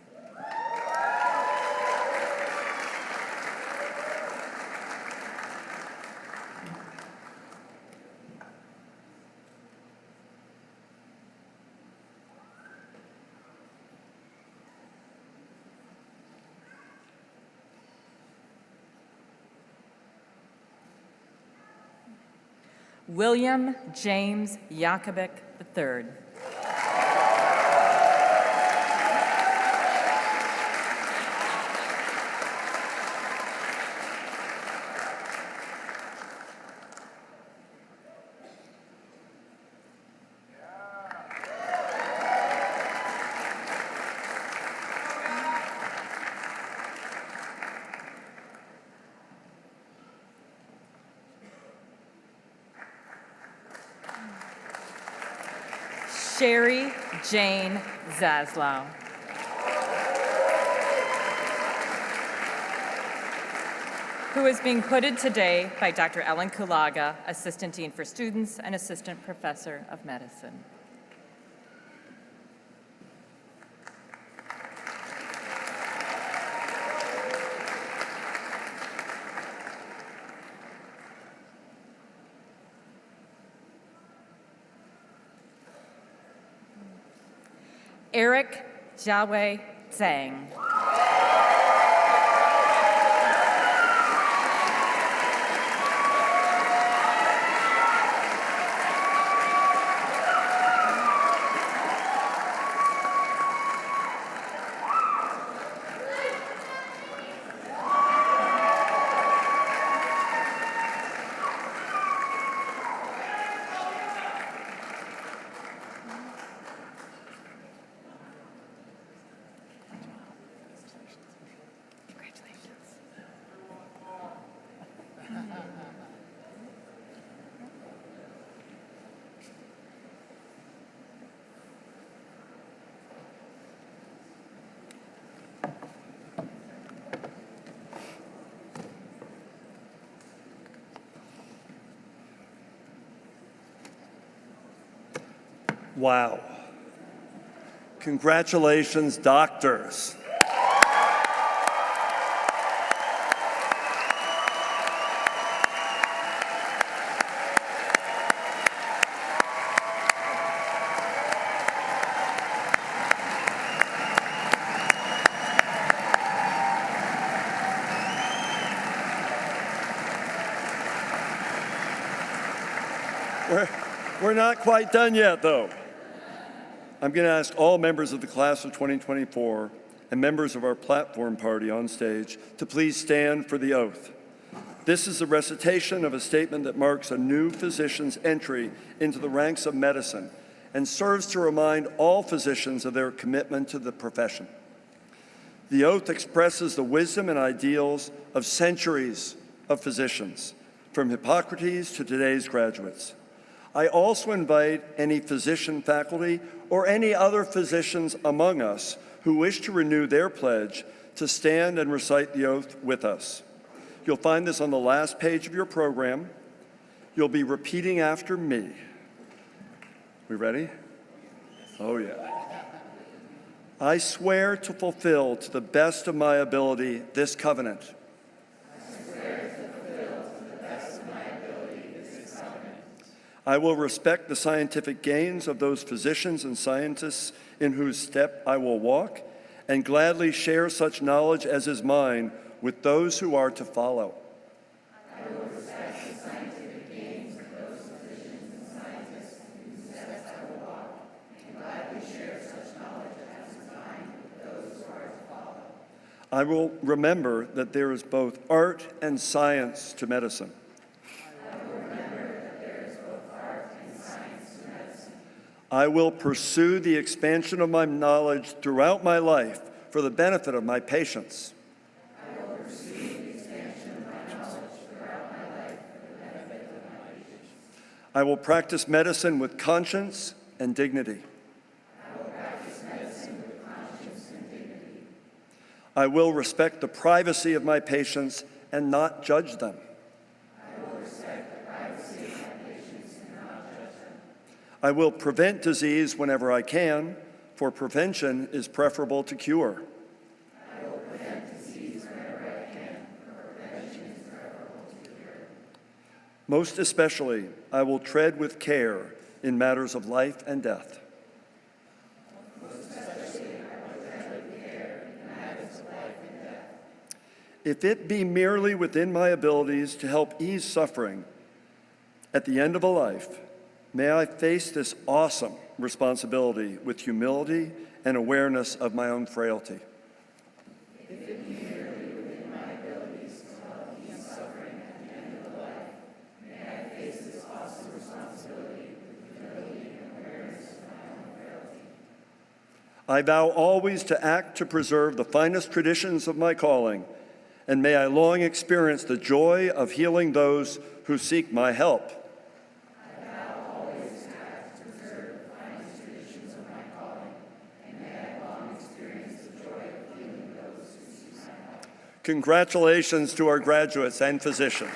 William James Yakubik III. Sherry Jane Zaslow. Who is being hooded today by Dr. Ellen Kulaga, Assistant Dean for Students and Assistant Professor of Medicine. Eric Jiawei Zhang. Wow. Congratulations, doctors. We're not quite done yet, though. I'm going to ask all members of the class of 2024 and members of our platform party on stage to please stand for the oath. This is a recitation of a statement that marks a new physician's entry into the ranks of medicine and serves to remind all physicians of their commitment to the profession. The oath expresses the wisdom and ideals of centuries of physicians, from Hippocrates to today's graduates. I also invite any physician faculty or any other physicians among us who wish to renew their pledge to stand and recite the oath with us. You'll find this on the last page of your program. You'll be repeating after me. We ready? Oh, yeah. I swear to fulfill to the best of my ability this covenant. I will respect the scientific gains of those physicians and scientists in whose step I will walk, and gladly share such knowledge as is mine with those who are to follow. I will respect the scientific gains of those physicians and scientists whose steps I will walk, and gladly share such knowledge as is mine with those who are to follow. I will remember that there is both art and science to medicine. I will pursue the expansion of my knowledge throughout my life for the benefit of my patients. I will pursue the expansion of my knowledge throughout my life for the benefit of my patients. I will practice medicine with conscience and dignity. I will practice medicine with conscience and dignity. I will respect the privacy of my patients and not judge them. I will prevent disease whenever I can, for prevention is preferable to cure. I will prevent disease whenever I can, for prevention is preferable to cure. Most especially, I will tread with care in matters of life and death. Most especially, I will tread with care in matters of life and death. If it be merely within my abilities to help ease suffering at the end of a life, may I face this awesome responsibility with humility and awareness of my own frailty. If it be merely within my abilities to help ease suffering at the end of the life, may I face this awesome responsibility with humility and awareness of my own frailty. I vow always to act to preserve the finest traditions of my calling, and may I long experience the joy of healing those who seek my help. Congratulations to our graduates and physicians.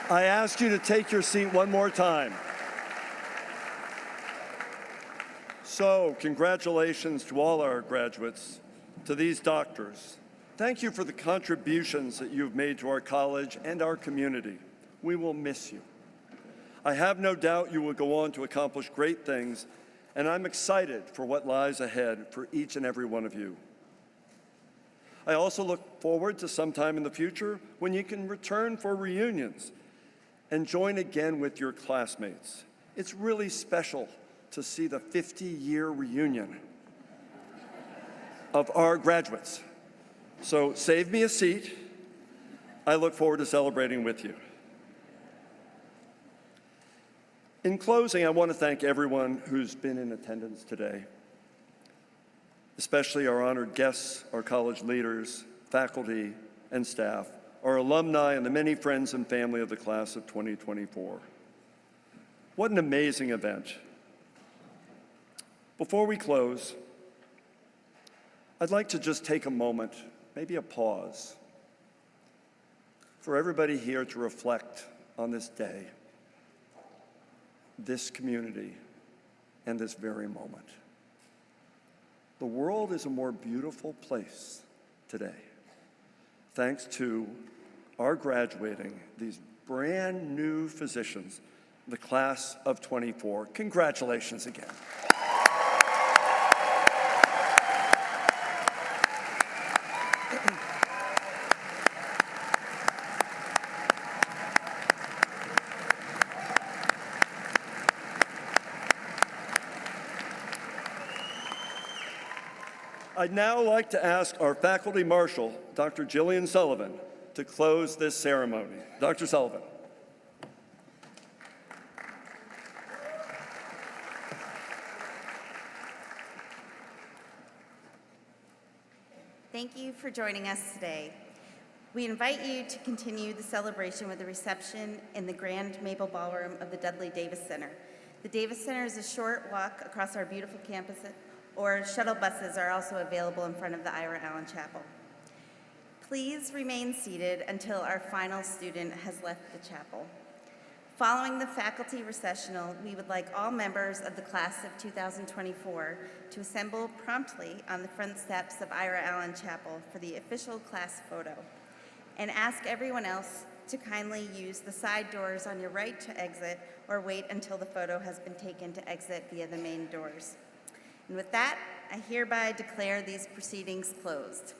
I ask you to take your seat one more time. So, congratulations to all our graduates, to these doctors. Thank you for the contributions that you've made to our college and our community. We will miss you. I have no doubt you will go on to accomplish great things, and I'm excited for what lies ahead for each and every one of you. I also look forward to sometime in the future when you can return for reunions and join again with your classmates. It's really special to see the 50-year reunion of our graduates. So save me a seat. I look forward to celebrating with you. In closing, I want to thank everyone who's been in attendance today, especially our honored guests, our college leaders, faculty, and staff, our alumni, and the many friends and family of the class of 2024. What an amazing event. Before we close, I'd like to just take a moment, maybe a pause, for everybody here to reflect on this day, this community, and this very moment. The world is a more beautiful place today, thanks to our graduating these brand new physicians, the class of 24. Congratulations again. I'd now like to ask our faculty marshal, Dr. Jillian Sullivan, to close this ceremony. Dr. Sullivan. Thank you for joining us today. We invite you to continue the celebration with a reception in the Grand Maple Ballroom of the Dudley Davis Center. The Davis Center is a short walk across our beautiful campus, or shuttle buses are also available in front of the Ira Allen Chapel. Please remain seated until our final student has left the chapel. Following the faculty recessional, we would like all members of the class of 2024 to assemble promptly on the front steps of Ira Allen Chapel for the official class photo, and ask everyone else to kindly use the side doors on your right to exit, or wait until the photo has been taken to exit via the main doors. And with that, I hereby declare these proceedings closed.